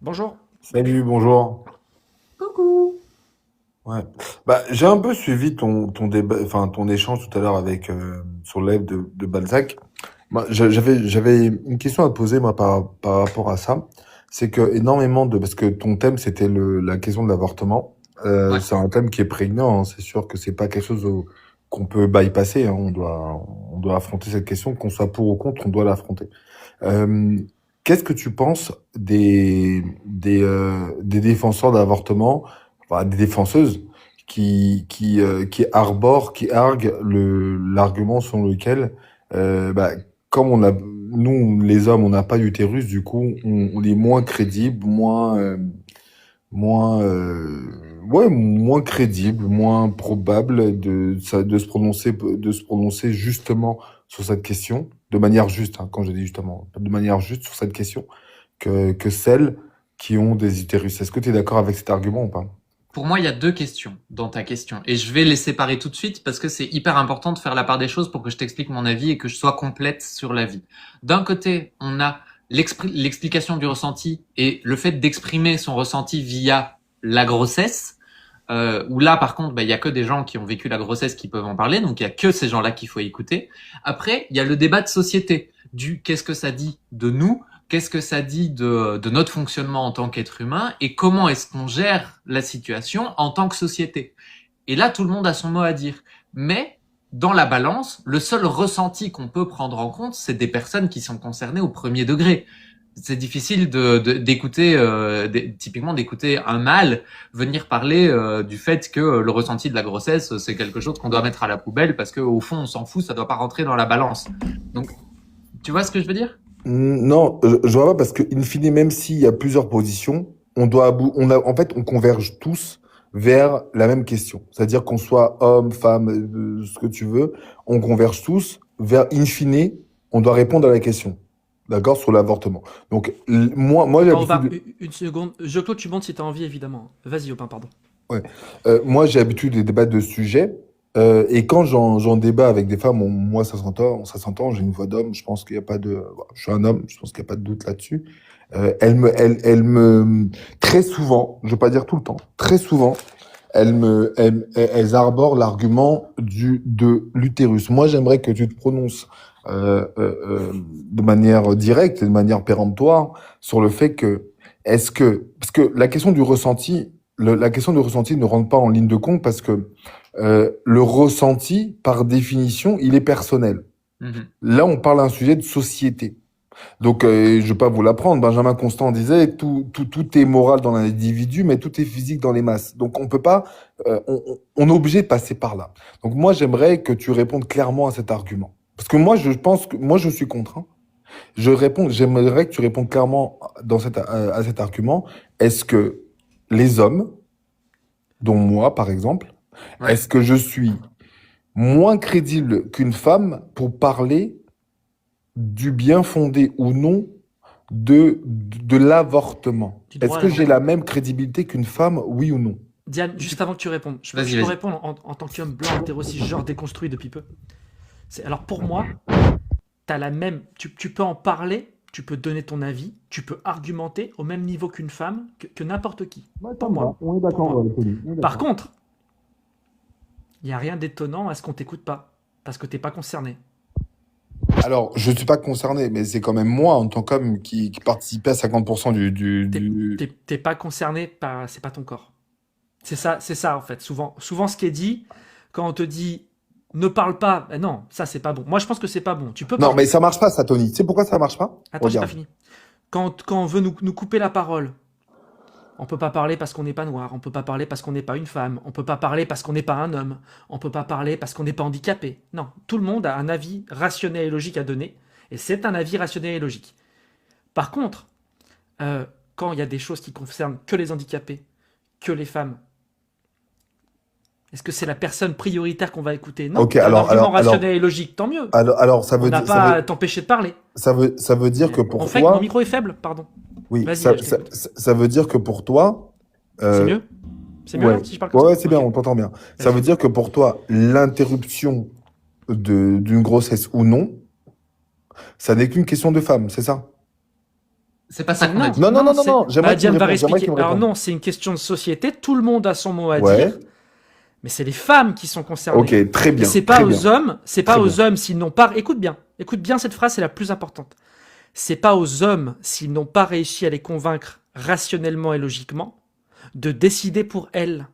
Bonjour. Salut, bonjour. Coucou. Ouais. J'ai un peu suivi ton débat, enfin ton échange tout à l'heure avec sur l'œuvre de Balzac. J'avais une question à te poser moi par rapport à ça. C'est que énormément de parce que ton thème c'était la question de l'avortement. Ouais. C'est un thème qui est prégnant. Hein. C'est sûr que c'est pas quelque chose qu'on peut bypasser. Hein. On doit affronter cette question, qu'on soit pour ou contre, on doit l'affronter. Euh, Qu'est-ce que tu penses des défenseurs d'avortement, enfin, des défenseuses qui arborent, qui arguent l'argument selon lequel, comme nous, les hommes, on n'a pas d'utérus, du coup, on est moins crédible, moins, moins crédible, moins probable de se prononcer justement sur cette question, de manière juste, hein, quand je dis justement, de manière juste sur cette question, que celles qui ont des utérus. Est-ce que tu es d'accord avec cet argument ou pas? Pour moi, il y a deux questions dans ta question. Et je vais les séparer tout de suite parce que c'est hyper important de faire la part des choses pour que je t'explique mon avis et que je sois complète sur l'avis. D'un côté, on a l'explication du ressenti et le fait d'exprimer son ressenti via la grossesse. Où là, par contre, il y a que des gens qui ont vécu la grossesse qui peuvent en parler, donc il y a que ces gens-là qu'il faut écouter. Après, il y a le débat de société, du qu'est-ce que ça dit de nous, qu'est-ce que ça dit de notre fonctionnement en tant qu'être humain, et comment est-ce qu'on gère la situation en tant que société. Et là, tout le monde a son mot à dire. Mais dans la balance, le seul ressenti qu'on peut prendre en compte, c'est des personnes qui sont concernées au premier degré. C'est difficile d'écouter, typiquement d'écouter un mâle venir parler du fait que le ressenti de la grossesse, c'est quelque chose qu'on doit mettre à la poubelle parce qu'au fond, on s'en fout, ça doit pas rentrer dans la balance. Donc, tu vois ce que je veux dire? Non, je vois pas parce que, in fine, même s'il y a plusieurs positions, en fait, on converge tous vers la même question. C'est-à-dire qu'on soit homme, femme, ce que tu veux, on converge tous vers, in fine, on doit répondre à la question. D'accord? Sur l'avortement. Donc, moi, j'ai Attends, Aubin, l'habitude. une seconde. Je clôt, tu montes si t'as envie, évidemment. Vas-y, Aubin, pardon. Ouais. Moi, j'ai l'habitude de débattre de sujets. Et quand j'en débat avec des femmes, moi, ça s'entend, j'ai une voix d'homme, je pense qu'il n'y a pas de. Bon, je suis un homme, je pense qu'il n'y a pas de doute là-dessus. Très souvent, je ne veux pas dire tout le temps, très souvent, elles arborent l'argument de l'utérus. Moi, j'aimerais que tu te prononces de manière directe et de manière péremptoire sur le fait que, parce que la question du ressenti, la question du ressenti ne rentre pas en ligne de compte parce que le ressenti, par définition, il est personnel. Mhm. Là, on parle d'un sujet de société. Donc, je vais pas vous l'apprendre. Benjamin Constant disait tout est moral dans l'individu, mais tout est physique dans les masses. Donc, on peut pas, on est obligé de passer par là. Donc, moi, j'aimerais que tu répondes clairement à cet argument. Parce que moi, je pense que moi, je suis contre. Hein. J'aimerais que tu répondes clairement à cet argument. Est-ce que les hommes, dont moi, par exemple, Ouais. est-ce que je suis moins crédible qu'une femme pour parler du bien fondé ou non de l'avortement? Du Est-ce droit à que j'ai la l'avortement. même crédibilité qu'une femme, oui ou non? Diane, juste avant que tu répondes, je Vas-y, peux vas-y. répondre en tant qu'homme blanc, hétéro, genre déconstruit depuis peu. Alors pour moi, t'as la même. Tu peux en parler, tu peux donner ton avis, tu peux argumenter au même niveau qu'une femme, que n'importe qui. Ouais, ça Pour me va. moi. On est Pour d'accord, moi. Anthony. On est Par d'accord. contre, il n'y a rien d'étonnant à ce qu'on t'écoute pas. Parce que t'es pas concerné. Alors, je ne suis pas concerné, mais c'est quand même moi, en tant qu'homme, qui participait à 50% T'es pas concerné par. C'est pas ton corps. C'est ça en fait. Souvent, ce qui est dit, quand on te dit ne parle pas, ben non, ça c'est pas bon. Moi je pense que c'est pas bon. Tu peux Non, mais parler. ça marche pas, ça, Tony. Tu sais pourquoi ça marche pas? Attends, j'ai pas Regarde. fini. Quand on veut nous couper la parole, on peut pas parler parce qu'on n'est pas noir, on peut pas parler parce qu'on n'est pas une femme, on peut pas parler parce qu'on n'est pas un homme, on peut pas parler parce qu'on n'est pas handicapé. Non, tout le monde a un avis rationnel et logique à donner, et c'est un avis rationnel et logique. Par contre, quand il y a des choses qui concernent que les handicapés, que les femmes, est-ce que c'est la personne prioritaire qu'on va écouter? Non, Ok, t'as un argument rationnel et logique, tant mieux. alors, On n'a pas à t'empêcher de parler. ça veut dire que Mon, pour mon toi, micro est faible, pardon. oui, Vas-y, je t'écoute. ça veut dire que pour toi, C'est euh, mieux? C'est mieux ouais, là, si je parle comme ouais, ça? ouais, c'est bien, Ok, on t'entend bien. Ça vas-y. veut dire que pour toi, l'interruption d'une grossesse ou non, ça n'est qu'une question de femme, c'est ça? C'est pas ça qu'on a dit. Non, non, non, non, c'est... non. J'aimerais qu'il Diane me va réponde. J'aimerais réexpliquer. qu'il me Alors réponde. non, c'est une question de société. Tout le monde a son mot à Ouais. dire, mais c'est les femmes qui sont concernées. Ok, très Et bien. c'est pas Très aux bien. hommes, c'est pas Très aux bien. hommes s'ils n'ont pas. Écoute bien cette phrase, c'est la plus importante. C'est pas aux hommes s'ils n'ont pas réussi à les convaincre rationnellement et logiquement de décider pour elles.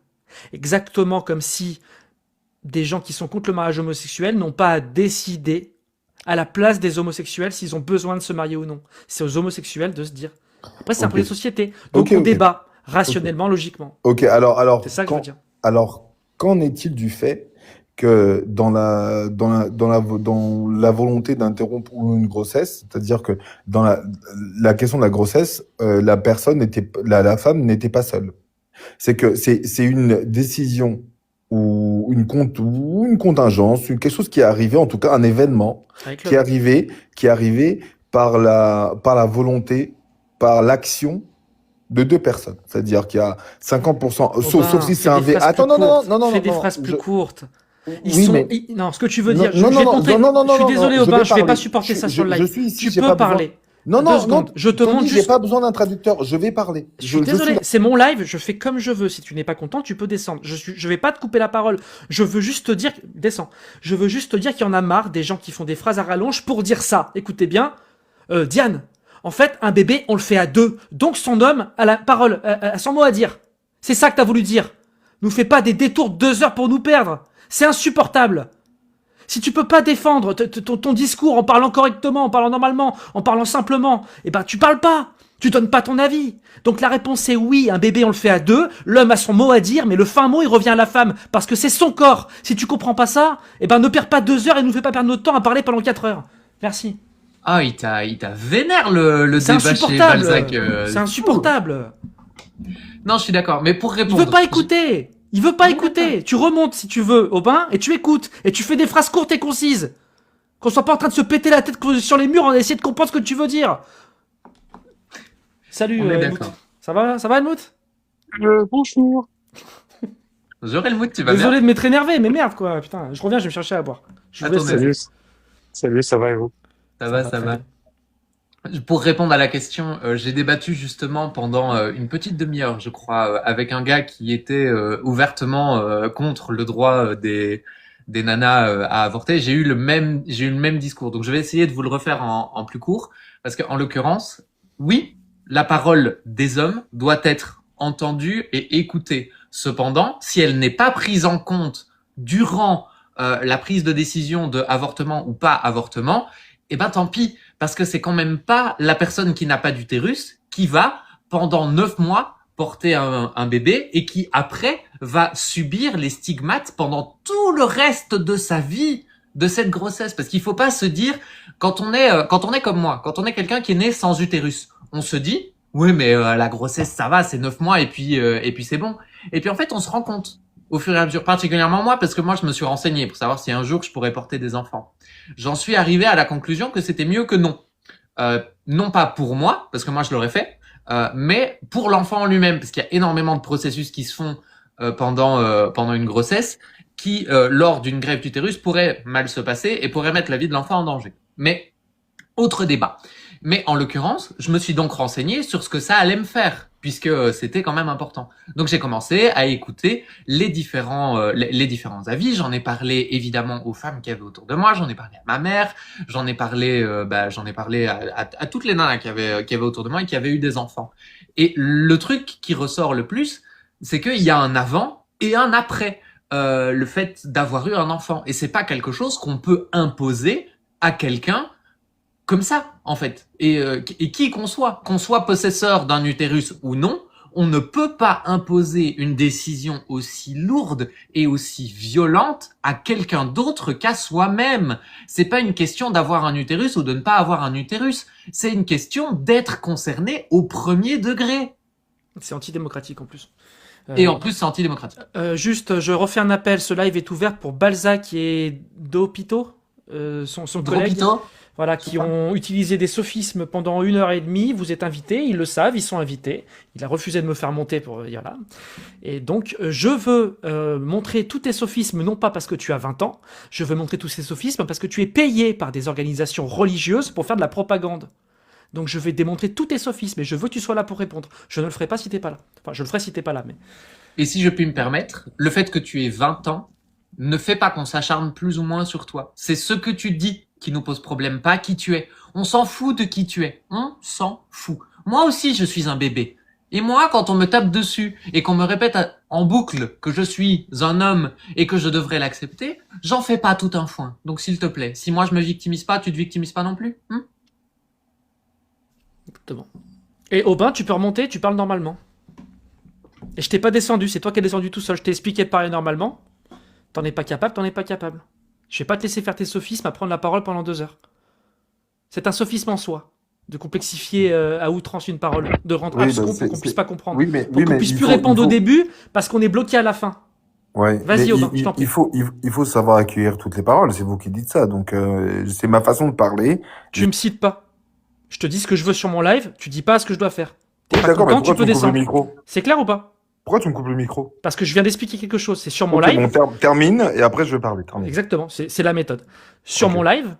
Exactement comme si des gens qui sont contre le mariage homosexuel n'ont pas à décider à la place des homosexuels s'ils ont besoin de se marier ou non. C'est aux homosexuels de se dire. Après, c'est un Ok. projet de société. Donc Ok, on ok. débat rationnellement, logiquement. Ok, C'est ça que je veux dire. alors, qu'en est-il du fait que dans la volonté d'interrompre une grossesse, c'est-à-dire que dans la question de la grossesse, la femme n'était pas seule. C'est que c'est une décision ou une contingence, quelque chose qui est arrivé, en tout cas un événement Avec qui est le... arrivé par la volonté, par l'action de deux personnes. C'est-à-dire qu'il y a 50%, sauf si c'est un V. Attends, non, non, non, non, Fais non, des non, phrases plus courtes. Oui, mais Non, ce que tu veux non, dire, non, je vais non, te montrer. non, non, non, Je suis non, désolé, non, Aubin, je vais parler. pas supporter ça sur le Je live. suis ici, Tu j'ai peux pas besoin. parler. Non, Deux non, non, secondes. Je te montre Tony, j'ai juste. pas besoin d'un traducteur, je vais parler. Je suis désolé, c'est mon live, je fais comme je veux. Si tu n'es pas content, tu peux descendre. Je vais pas te couper la parole. Je veux juste te dire, descends. Je veux juste te dire qu'il y en a marre des gens qui font des phrases à rallonge pour dire ça. Écoutez bien, Diane. En fait, un bébé, on le fait à deux. Donc son homme a la parole, a son mot à dire. C'est ça que t'as voulu dire. Nous fais pas des détours de 2 heures pour nous perdre. C'est insupportable. Si tu peux pas défendre ton discours en parlant correctement, en parlant normalement, en parlant simplement, eh ben tu parles pas. Tu donnes pas ton avis. Donc la réponse est oui, un bébé on le fait à deux, l'homme a son mot à dire, mais le fin mot il revient à la femme, parce que c'est son corps. Si tu comprends pas ça, eh ben ne perds pas 2 heures et nous fais pas perdre notre temps à parler pendant 4 heures. Merci. Ah, il t'a vénère le C'est débat chez insupportable. Balzac. C'est insupportable. Non, je suis d'accord, mais pour Il répondre. veut pas écouter. Il veut pas écouter. Tu remontes si tu veux au bain et tu écoutes et tu fais des phrases courtes et concises. Qu'on soit pas en train de se péter la tête sur les murs en essayant de comprendre ce que tu veux dire. Salut, On est Helmut. d'accord. Ça va, Helmut? Bonjour. Bonjour Helmut, tu vas bien? Désolé de m'être énervé, mais merde quoi. Putain, je reviens, je vais me chercher à boire. Je vous Attends, laisse. Salut. Salut, ça va et vous? Ça va, va ça très va. bien. Pour répondre à la question, j'ai débattu justement pendant une petite demi-heure, je crois, avec un gars qui était ouvertement contre le droit des nanas à avorter. J'ai eu le même discours. Donc je vais essayer de vous le refaire en plus court, parce qu'en l'occurrence, oui, la parole des hommes doit être entendue et écoutée. Cependant, si elle n'est pas prise en compte durant la prise de décision de avortement ou pas avortement, eh ben tant pis, parce que c'est quand même pas la personne qui n'a pas d'utérus qui va, pendant 9 mois, porter un bébé et qui, après, va subir les stigmates pendant tout le reste de sa vie de cette grossesse. Parce qu'il faut pas se dire, quand on est comme moi, quand on est quelqu'un qui est né sans utérus, on se dit, oui, mais la grossesse, ça va, c'est 9 mois et puis c'est bon. Et puis en fait, on se rend compte au fur et à mesure, particulièrement moi, parce que moi, je me suis renseigné pour savoir si un jour je pourrais porter des enfants. J'en suis arrivé à la conclusion que c'était mieux que non. Non pas pour moi, parce que moi je l'aurais fait, mais pour l'enfant en lui-même, parce qu'il y a énormément de processus qui se font pendant une grossesse, qui lors d'une greffe d'utérus pourraient mal se passer et pourraient mettre la vie de l'enfant en danger. Mais autre débat. Mais en l'occurrence, je me suis donc renseigné sur ce que ça allait me faire, puisque c'était quand même important. Donc j'ai commencé à écouter les différents avis. J'en ai parlé évidemment aux femmes qui avaient autour de moi, j'en ai parlé à ma mère, j'en ai parlé à toutes les nanas qui avaient autour de moi et qui avaient eu des enfants. Et le truc qui ressort le plus, c'est qu'il y a un avant et un après le fait d'avoir eu un enfant. Et c'est pas quelque chose qu'on peut imposer à quelqu'un comme ça, en fait. Et qui qu'on soit possesseur d'un utérus ou non, on ne peut pas imposer une décision aussi lourde et aussi violente à quelqu'un d'autre qu'à soi-même. C'est pas une question d'avoir un utérus ou de ne pas avoir un utérus. C'est une question d'être concerné au premier degré. C'est antidémocratique en plus. Et en plus, c'est antidémocratique. Juste, je refais un appel. Ce live est ouvert pour Balzac et Dopito, son collègue. Dropito. Voilà, qui ont utilisé des sophismes pendant 1 heure et demie. Vous êtes invités, ils le savent, ils sont invités. Il a refusé de me faire monter pour dire là. Et donc, je veux montrer tous tes sophismes, non pas parce que tu as 20 ans, je veux montrer tous ces sophismes parce que tu es payé par des organisations religieuses pour faire de la propagande. Donc je vais démontrer tous tes sophismes et je veux que tu sois là pour répondre. Je ne le ferai pas si t'es pas là. Enfin, je le ferai si t'es pas là, mais... Et si je puis me permettre, le fait que tu aies 20 ans ne fait pas qu'on s'acharne plus ou moins sur toi. C'est ce que tu dis qui nous pose problème, pas qui tu es. On s'en fout de qui tu es. On s'en fout. Moi aussi, je suis un bébé. Et moi, quand on me tape dessus et qu'on me répète en boucle que je suis un homme et que je devrais l'accepter, j'en fais pas tout un foin. Donc s'il te plaît, si moi je me victimise pas, tu te victimises pas non plus. Exactement. Et Aubin, tu peux remonter, tu parles normalement. Et je t'ai pas descendu, c'est toi qui es descendu tout seul. Je t'ai expliqué de parler normalement. T'en es pas capable, t'en es pas capable. Je vais pas te laisser faire tes sophismes à prendre la parole pendant 2 heures. C'est un sophisme en soi, de complexifier à outrance une parole, de rendre Oui, abscon bah, pour qu'on puisse pas comprendre. oui, mais, Pour oui, qu'on mais puisse il plus faut, répondre au début parce qu'on est bloqué à la fin. ouais, Vas-y, mais Aubin, je t'en prie. il faut savoir accueillir toutes les paroles. C'est vous qui dites ça. Donc, c'est ma façon de parler. Tu me cites pas. Je te dis ce que je veux sur mon live, tu dis pas ce que je dois faire. T'es Oui, pas d'accord, mais content, tu pourquoi peux tu me coupes le descendre. micro? C'est clair ou pas? Pourquoi tu me coupes le micro? Parce que je viens d'expliquer quelque chose. C'est sur mon Ok, live. bon, termine, et après je vais parler. Termine. Exactement, c'est la méthode. Sur Ok. mon live,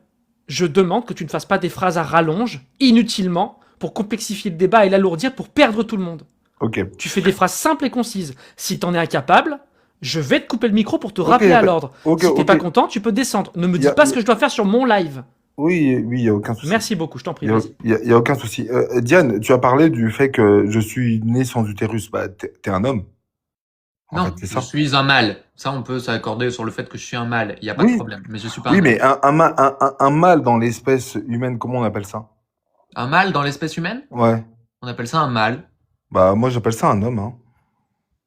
je demande que tu ne fasses pas des phrases à rallonge, inutilement, pour complexifier le débat et l'alourdir pour perdre tout le monde. Ok. Tu fais des phrases simples et concises. Si t'en es incapable, je vais te couper le micro pour te rappeler à l'ordre. Ok, Si t'es ok. pas content, tu peux descendre. Ne me dis Y a- pas ce que je dois faire sur mon live. Oui, il y a aucun souci. Merci beaucoup, je t'en prie. Il y a, Vas-y. y a aucun souci. Diane, tu as parlé du fait que je suis né sans utérus. Bah, t'es un homme. En Non, fait, c'est je ça. suis un mâle. Ça, on peut s'accorder sur le fait que je suis un mâle. Il n'y a pas de Oui. problème. Mais je suis pas Oui, un homme. mais un mâle dans l'espèce humaine, comment on appelle ça? Un mâle dans l'espèce humaine, Ouais. on appelle ça un mâle. Bah, moi, j'appelle ça un homme, hein.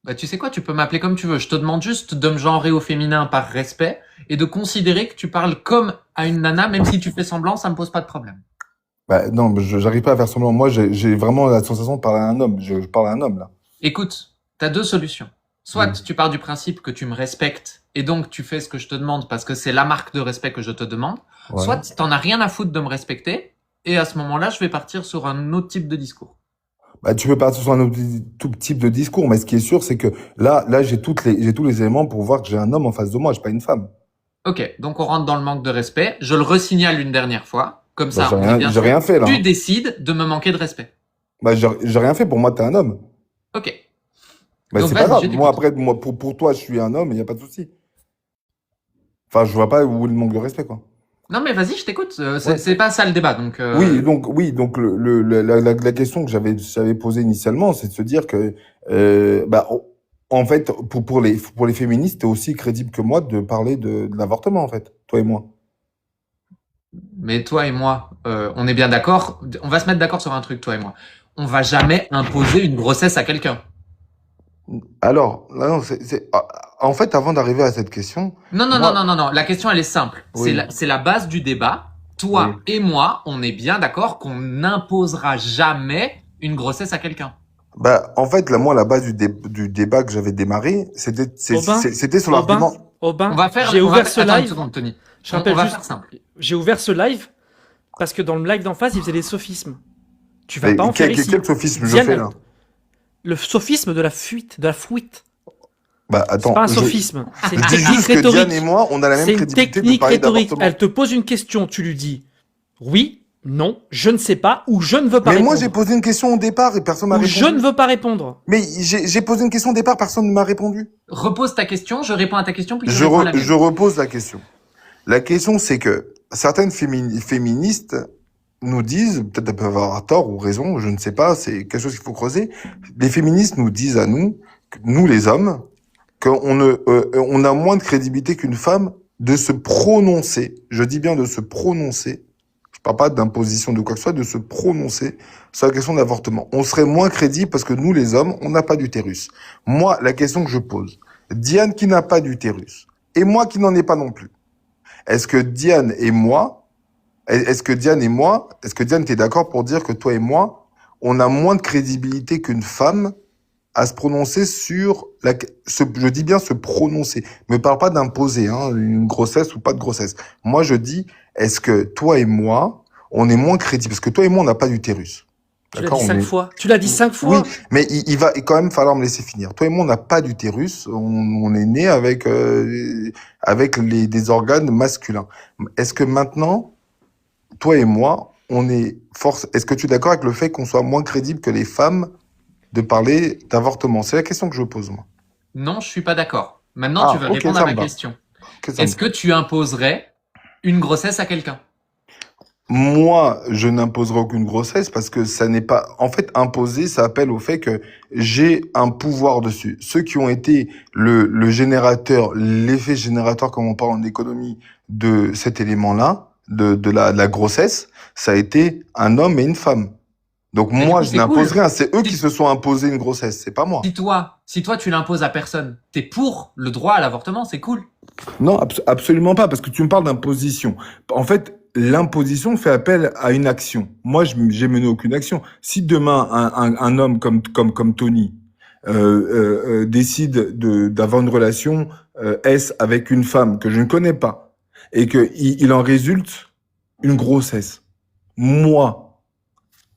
Bah, tu sais quoi, tu peux m'appeler comme tu veux. Je te demande juste de me genrer au féminin par respect et de considérer que tu parles comme à une nana, même si tu fais semblant, ça me pose pas de problème. Bah, non, mais j'arrive pas à faire semblant. Moi, j'ai vraiment la sensation de parler à un homme. Je parle à un homme, là. Écoute, t'as 2 solutions. Soit tu pars du principe que tu me respectes et donc tu fais ce que je te demande parce que c'est la marque de respect que je te demande. Ouais. Soit t'en as rien à foutre de me respecter et à ce moment-là, je vais partir sur un autre type de discours. Bah, tu peux partir sur un autre tout type de discours, mais ce qui est sûr, c'est que là, j'ai tous les éléments pour voir que j'ai un homme en face de moi, j'ai pas une femme. Ok, donc on rentre dans le manque de respect. Je le resignale une dernière fois. Comme Bah, ça, on est bien j'ai sûr. rien fait, là. Tu décides de me manquer de respect. Bah, j'ai rien fait. Pour moi, t'es un homme. Ok. Bah, Donc, c'est vas-y, pas grave. je t'écoute. Moi, après, pour toi, je suis un homme, il y a pas de souci. Enfin, je vois pas où est le manque de respect, quoi. Non mais vas-y, je t'écoute. Ouais. C'est pas ça le débat. Donc Oui, donc la question que j'avais posée initialement, c'est de se dire que, bah, en fait, pour les féministes, t'es aussi crédible que moi de parler de l'avortement, en fait, toi et moi. Mais toi et moi, on est bien d'accord. On va se mettre d'accord sur un truc, toi et moi. On va jamais imposer une grossesse à quelqu'un. Alors, là, non, en fait, avant d'arriver à cette question, Non, non, moi- non, non, non, non. La question, elle est simple. Oui. C'est la base du débat. Toi et moi, on est bien d'accord qu'on n'imposera jamais une grossesse à quelqu'un. bah, en fait, là, moi, la base du débat que j'avais démarré, c'était Aubin, sur l'argument. Aubin, On va faire. j'ai on va ouvert faire- ce attends une live. seconde, Tony. Je On rappelle va juste, faire simple. j'ai ouvert ce live parce que dans le live d'en face, il faisait des sophismes. Tu vas Mais pas en faire quel ici. sophisme je Diane, fais, là? Le sophisme de la fuite, de la fuite. Bah, C'est attends. pas un sophisme, c'est Je une dis technique juste que rhétorique. Diane et moi, on a la même C'est une crédibilité de technique parler rhétorique. d'avortement. Elle te pose une question, tu lui dis oui, non, je ne sais pas ou je ne veux pas Mais moi, répondre. j'ai posé une question au départ et personne m'a Ou répondu. je ne veux pas répondre. Mais j'ai posé une question au départ, personne ne m'a répondu. Repose ta question, je réponds à ta question, puis je Je, réponds à la mienne. je repose la question. La question, c'est que certaines féministes nous disent, peut-être elles peuvent avoir tort ou raison, je ne sais pas, c'est quelque chose qu'il faut creuser. Les féministes nous disent à nous, nous les hommes, on a moins de crédibilité qu'une femme de se prononcer. Je dis bien de se prononcer. Je parle pas d'imposition de quoi que ce soit, de se prononcer sur la question d'avortement. On serait moins crédible parce que nous les hommes, on n'a pas d'utérus. Moi, la question que je pose, Diane qui n'a pas d'utérus, et moi qui n'en ai pas non plus. Est-ce que Diane et moi, est-ce que Diane, t'es d'accord pour dire que toi et moi, on a moins de crédibilité qu'une femme à se prononcer sur je dis bien se prononcer. Me parle pas d'imposer, hein, une grossesse ou pas de grossesse. Moi, je dis, est-ce que toi et moi, on est moins crédibles? Parce que toi et moi, on n'a pas d'utérus. Tu l'as D'accord, dit on 5 est- fois. Tu l'as dit 5 Oui, fois. mais il va quand même falloir me laisser finir. Toi et moi, on n'a pas d'utérus. On est né avec des organes masculins. Est-ce que maintenant, toi et moi, Est-ce que tu es d'accord avec le fait qu'on soit moins crédible que les femmes de parler d'avortement? C'est la question que je pose, moi. Non, je suis pas d'accord. Maintenant, tu Ah, vas ok, répondre à ça ma me va. question. Ok, ça me Est-ce va. que tu imposerais une grossesse à quelqu'un? Moi, je n'imposerai aucune grossesse parce que ça n'est pas... En fait, imposer, ça appelle au fait que j'ai un pouvoir dessus. Ceux qui ont été le générateur, l'effet générateur, comme on parle en économie, de cet élément-là, de la grossesse, ça a été un homme et une femme. Donc Mais du moi, coup, je c'est n'impose cool. rien. C'est eux qui Si, se sont imposés une grossesse, c'est pas moi. si toi, tu l'imposes à personne, t'es pour le droit à l'avortement, c'est cool. Non, absolument pas, parce que tu me parles d'imposition. En fait, l'imposition fait appel à une action. Moi, j'ai mené aucune action. Si demain un homme comme Tony décide d'avoir une relation S avec une femme que je ne connais pas et que il en résulte une grossesse, moi,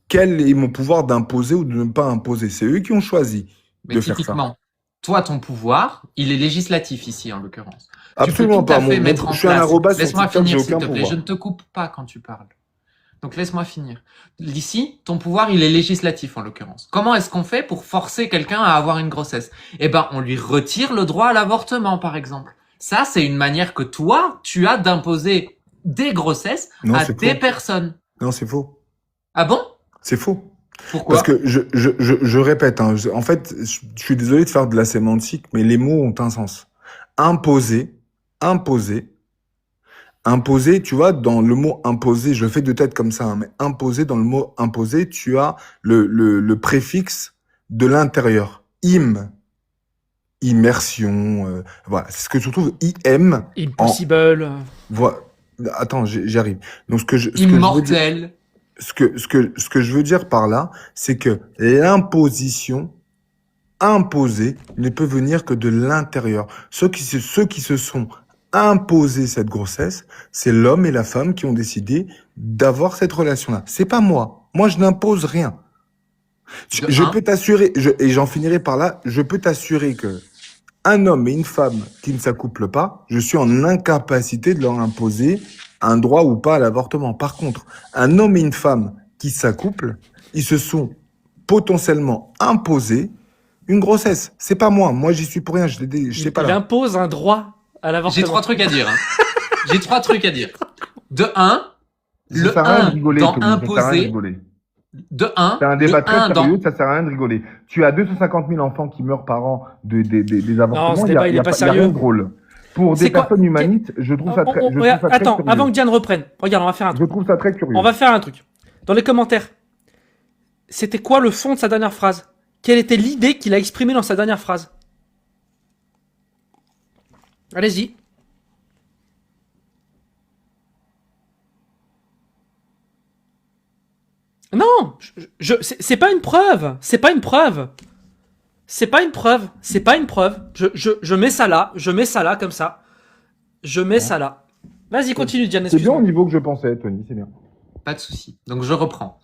quel est mon pouvoir d'imposer ou de ne pas imposer? C'est eux qui ont choisi Mais de faire ça. typiquement, toi, ton pouvoir, il est législatif ici, en l'occurrence. Tu peux Absolument tout pas. à fait mettre Je en suis un place. arobase sur Laisse-moi TikTok, j'ai finir, s'il aucun te plaît. Je pouvoir. ne te coupe pas quand tu parles. Donc laisse-moi finir. Ici, ton pouvoir, il est législatif en l'occurrence. Comment est-ce qu'on fait pour forcer quelqu'un à avoir une grossesse? Eh ben, on lui retire le droit à l'avortement, par exemple. Ça, c'est une manière que toi, tu as d'imposer des grossesses Non, à c'est des faux. personnes. Non, c'est faux. Ah bon? C'est faux. Parce Pourquoi? que je répète, hein, en fait, je suis désolé de faire de la sémantique, mais les mots ont un sens. Imposer, imposer, imposer, tu vois, dans le mot imposer, je le fais de tête comme ça, hein, mais imposer, dans le mot imposer, tu as le préfixe de l'intérieur. Immersion, voilà, c'est ce que tu retrouves im en, Impossible. voilà. Attends, j'y arrive. Donc ce que je veux dire, Immortel. ce que je veux dire par là, c'est que l'imposition, imposer, ne peut venir que de l'intérieur. Ceux qui se sont imposés cette grossesse, c'est l'homme et la femme qui ont décidé d'avoir cette relation-là. C'est pas moi. Moi, je n'impose rien. De Je un. peux t'assurer, et j'en finirai par là, je peux t'assurer que un homme et une femme qui ne s'accouplent pas, je suis en incapacité de leur imposer un droit ou pas à l'avortement. Par contre, un homme et une femme qui s'accouplent, ils se sont potentiellement imposés une grossesse. C'est pas moi. Moi, j'y suis pour rien. Je sais pas Il là. impose un droit à J'ai l'avortement. 3 trucs à dire. Hein. J'ai 3 trucs à dire. De un, Ça le sert à rien de 1 rigoler, dans Tony. Ça sert à rien de imposer. rigoler. De un, C'est un le débat très 1 dans... sérieux, ça sert à rien de rigoler. Tu as 250 000 enfants qui meurent par an des Non, avortements. ce Il y a, débat, il est pas y a rien sérieux. de drôle. Pour C'est des quoi? personnes humanistes, je trouve ça très, je trouve ça très Attends, curieux. avant que Diane reprenne. Regarde, on va faire un Je truc. trouve ça très curieux. On va faire un truc. Dans les commentaires, c'était quoi le fond de sa dernière phrase? Quelle était l'idée qu'il a exprimée dans sa dernière phrase? Allez-y. Non, c'est pas une preuve. C'est pas une preuve. C'est pas une preuve. C'est pas une preuve. Je mets ça là. Je mets ça là comme ça. Je mets ça là. Vas-y, continue, Diane. C'est bien au Excuse-moi. niveau que je pensais, Tony, c'est bien. Pas de souci. Donc je reprends.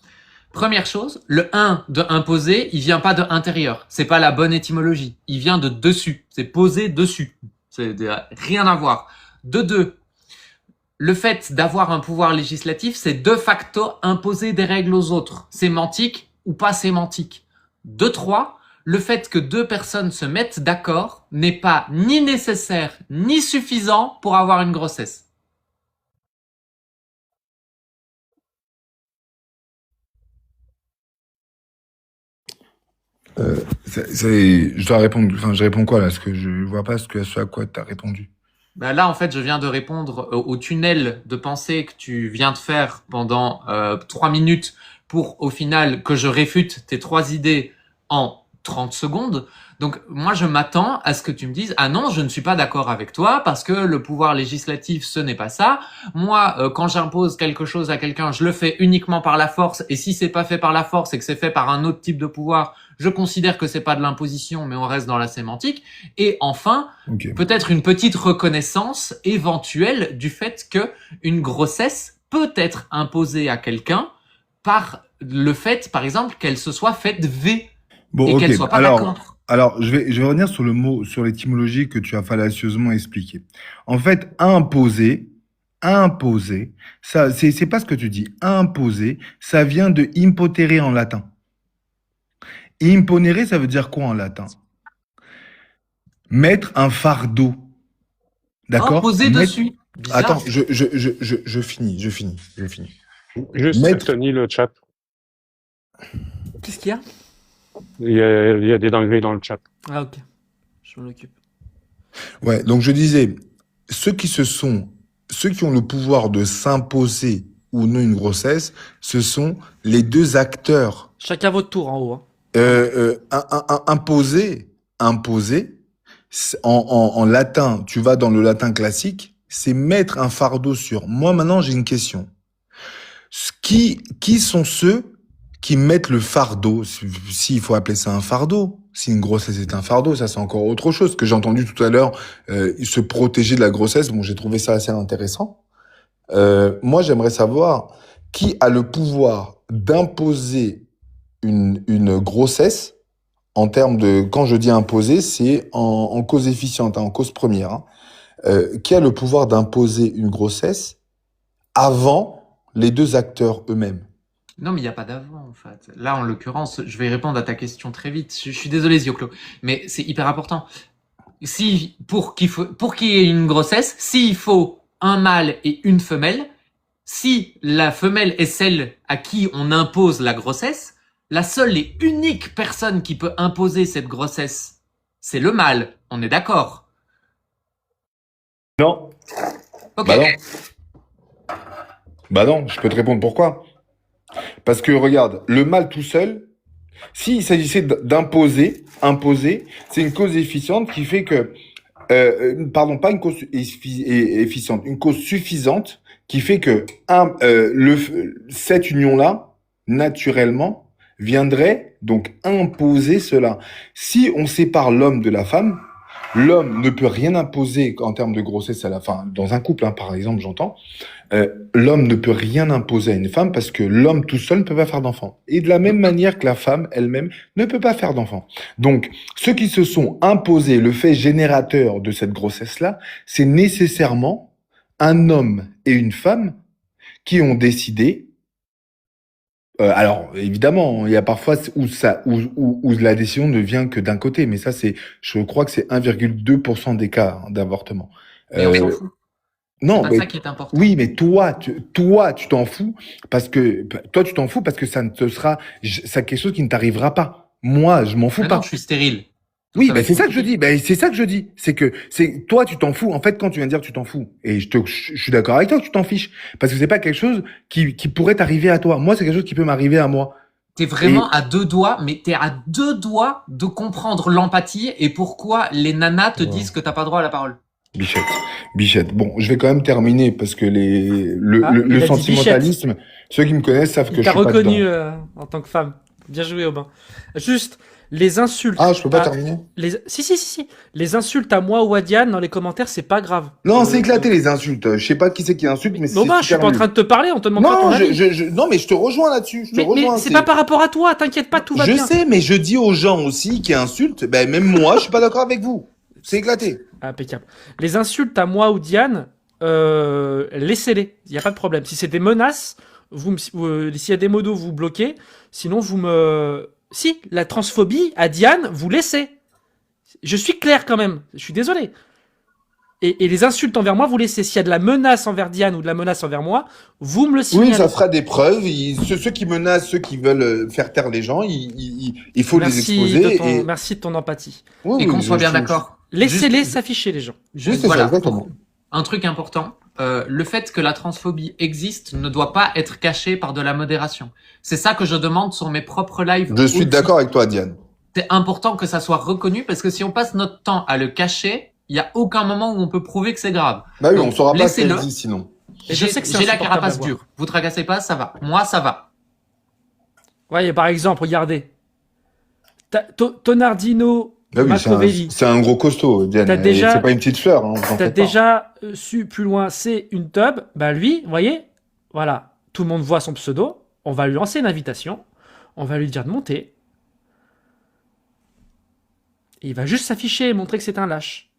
Première chose, le 1 de imposer, il vient pas de intérieur. C'est pas la bonne étymologie. Il vient de dessus. C'est poser dessus. C'est rien à voir. De 2, le fait d'avoir un pouvoir législatif, c'est de facto imposer des règles aux autres. Sémantique ou pas sémantique. De 3, le fait que 2 personnes se mettent d'accord n'est pas ni nécessaire ni suffisant pour avoir une grossesse. Je dois répondre, enfin, je réponds quoi là? Parce que je vois pas ce à quoi tu as répondu. Ben là, en fait, je viens de répondre au tunnel de pensée que tu viens de faire pendant 3 minutes pour, au final, que je réfute tes 3 idées en 30 secondes. Donc, moi, je m'attends à ce que tu me dises « Ah non, je ne suis pas d'accord avec toi parce que le pouvoir législatif, ce n'est pas ça. Moi, quand j'impose quelque chose à quelqu'un, je le fais uniquement par la force. Et si c'est pas fait par la force et que c'est fait par un autre type de pouvoir, je considère que c'est pas de l'imposition, mais on reste dans la sémantique. Et enfin, Ok. peut-être une petite reconnaissance éventuelle du fait que une grossesse peut être imposée à quelqu'un par le fait, par exemple, qu'elle se soit faite V Bon, et ok. qu'elle soit pas Alors, d'accord. alors, je vais revenir sur le mot, sur l'étymologie que tu as fallacieusement expliqué. En fait, imposer, Imposer, ça, c'est pas ce que tu dis. Imposer, ça vient de impotere en latin. Imponere, ça veut dire quoi en latin? Mettre un fardeau. D'accord? Imposé dessus. Attends, Bizarre. je finis. Juste, Mettre, Tony, le chat. Qu'est-ce qu'il y a? Il y a des dingueries dans le chat. Ah, ok. Je m'en occupe. ouais, donc je disais, ceux qui ont le pouvoir de s'imposer ou non une grossesse, ce sont les deux acteurs. Chacun votre tour en haut. Hein. Imposer, en latin, tu vas dans le latin classique, c'est mettre un fardeau sur. Moi, maintenant, j'ai une question. Qui sont ceux qui mettent le fardeau, s'il faut appeler ça un fardeau? Si une grossesse est un fardeau, ça c'est encore autre chose que j'ai entendu tout à l'heure, se protéger de la grossesse. Bon, j'ai trouvé ça assez intéressant. Moi, j'aimerais savoir qui a le pouvoir d'imposer une grossesse en termes de, quand je dis imposer, c'est en cause efficiente, en cause première, hein. Qui a le pouvoir d'imposer une grossesse avant les deux acteurs eux-mêmes? Non, mais il n'y a pas d'avant, en fait. Là, en l'occurrence, je vais répondre à ta question très vite. Je suis désolé, Zioclo, mais c'est hyper important. Si, pour qu'il y ait une grossesse, s'il faut un mâle et une femelle, si la femelle est celle à qui on impose la grossesse, la seule et unique personne qui peut imposer cette grossesse, c'est le mâle. On est d'accord? Non. Ok. Bah non. Bah non, je peux te répondre pourquoi. Parce que regarde, le mâle tout seul, s'il s'agissait imposer, c'est une cause efficiente qui fait que, pardon, pas une cause efficiente, une cause suffisante qui fait que cette union-là, naturellement, viendrait donc imposer cela. Si on sépare l'homme de la femme, l'homme ne peut rien imposer en termes de grossesse à la fin, dans un couple, hein, par exemple, j'entends. L'homme ne peut rien imposer à une femme parce que l'homme tout seul ne peut pas faire d'enfant. Et de la même manière que la femme elle-même ne peut pas faire d'enfant. Donc, ceux qui se sont imposés le fait générateur de cette grossesse-là, c'est nécessairement un homme et une femme qui ont décidé. Alors, évidemment, il y a parfois où la décision ne vient que d'un côté, mais ça, je crois que c'est 1,2% des cas, hein, d'avortement. Mais on s'en fout. C'est Non, pas mais ça qui est important. oui, mais tu t'en fous parce que ça ne te sera, c'est quelque chose qui ne t'arrivera pas. Moi, je m'en fous Mais pas. non, je suis stérile. Oui, Ça va ben être c'est ça que je compliqué. dis. Ben c'est ça que je dis. C'est que toi, tu t'en fous. En fait, quand tu viens de dire tu t'en fous, et je suis d'accord avec toi que tu t'en fiches, parce que c'est pas quelque chose qui pourrait t'arriver à toi. Moi, c'est quelque chose qui peut m'arriver à moi. T'es Et vraiment à deux doigts, mais t'es à deux doigts de comprendre l'empathie et pourquoi les nanas te disent que t'as pas droit à la parole. Bichette. Bon, je vais quand même terminer parce que Ah, il le a dit sentimentalisme, ceux qui me connaissent savent que Il je t'a suis pas dedans. reconnu en tant que femme. Bien joué, Aubin. Juste, les insultes. Ah, je peux pas à- terminer? Si. Les insultes à moi ou à Diane dans les commentaires, c'est pas grave. Non, c'est éclaté les insultes. Je sais pas qui c'est qui insulte, mais c'est Aubin, je suis super pas en nul. train de te parler, on te demande pas ton Non, avis. non, mais je te rejoins là-dessus. Je te Mais rejoins. c'est pas par rapport à toi, t'inquiète pas, tout va Je bien. sais, mais je dis aux gens aussi qui insultent, ben même moi, je suis pas d'accord avec vous. C'est éclaté. Impeccable. Les insultes à moi ou Diane, laissez-les. Il n'y a pas de problème. Si c'est des menaces, s'il y a des modos, vous bloquez. Sinon, vous me... Si, la transphobie à Diane, vous laissez. Je suis clair quand même. Je suis désolé. Et les insultes envers moi, vous laissez. S'il y a de la menace envers Diane ou de la menace envers moi, vous me le signalez. Oui, ça fera des preuves. Ceux qui menacent, ceux qui veulent faire taire les gens, il faut les exposer. Merci de ton empathie. Oui, Et oui, qu'on soit bien d'accord. Laissez-les Juste- s'afficher, les gens. Oui, c'est voilà, ça, exactement. un truc important, le fait que la transphobie existe ne doit pas être caché par de la modération. C'est ça que je demande sur mes propres lives. Je suis aussi. d'accord avec toi, Diane. C'est important que ça soit reconnu parce que si on passe notre temps à le cacher, il y a aucun moment où on peut prouver que c'est grave. Bah oui, Donc, on saura pas ce qu'elle laissez-le. dit sinon. Et je sais que c'est J'ai la insupportable carapace à voir. dure. Vous tracassez pas, ça va. Moi, ça va. Voyez, par exemple, regardez. Tonardino, Bah oui, Machiavelli. c'est un gros costaud, Diane. T'as Et déjà- c'est pas une petite fleur, hein, vous en T'as faites pas. déjà su plus loin, c'est une tub. Bah lui, vous voyez, voilà, tout le monde voit son pseudo. On va lui lancer une invitation. On va lui dire de monter. Et il va juste s'afficher et montrer que c'est un lâche.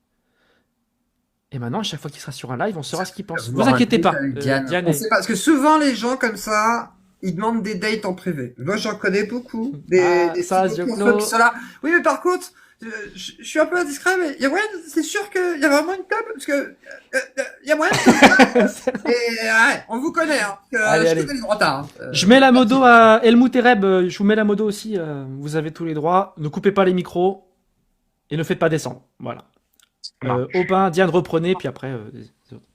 Et maintenant, à chaque fois qu'il sera sur un live, on saura ce qu'il pense. Vous Voir un inquiétez date pas. avec Diane. Diane On est- sait pas, parce que souvent les gens comme ça, ils demandent des dates en privé. Moi j'en connais beaucoup. Des ça, filles Dioclo. qui sont là. Oui mais par contre, je suis un peu indiscret, mais il y a moyen, c'est sûr qu'il y a vraiment une club, parce que il y a moyen de... Et ouais, on vous connaît, hein. Allez, Je allez. connais les droits tard. Je mets la modo à Helmut et Reb. Je vous mets la modo aussi. Vous avez tous les droits. Ne coupez pas les micros. Et ne faites pas descendre. Voilà. Aubin, Diane, reprenez. Puis après, les autres.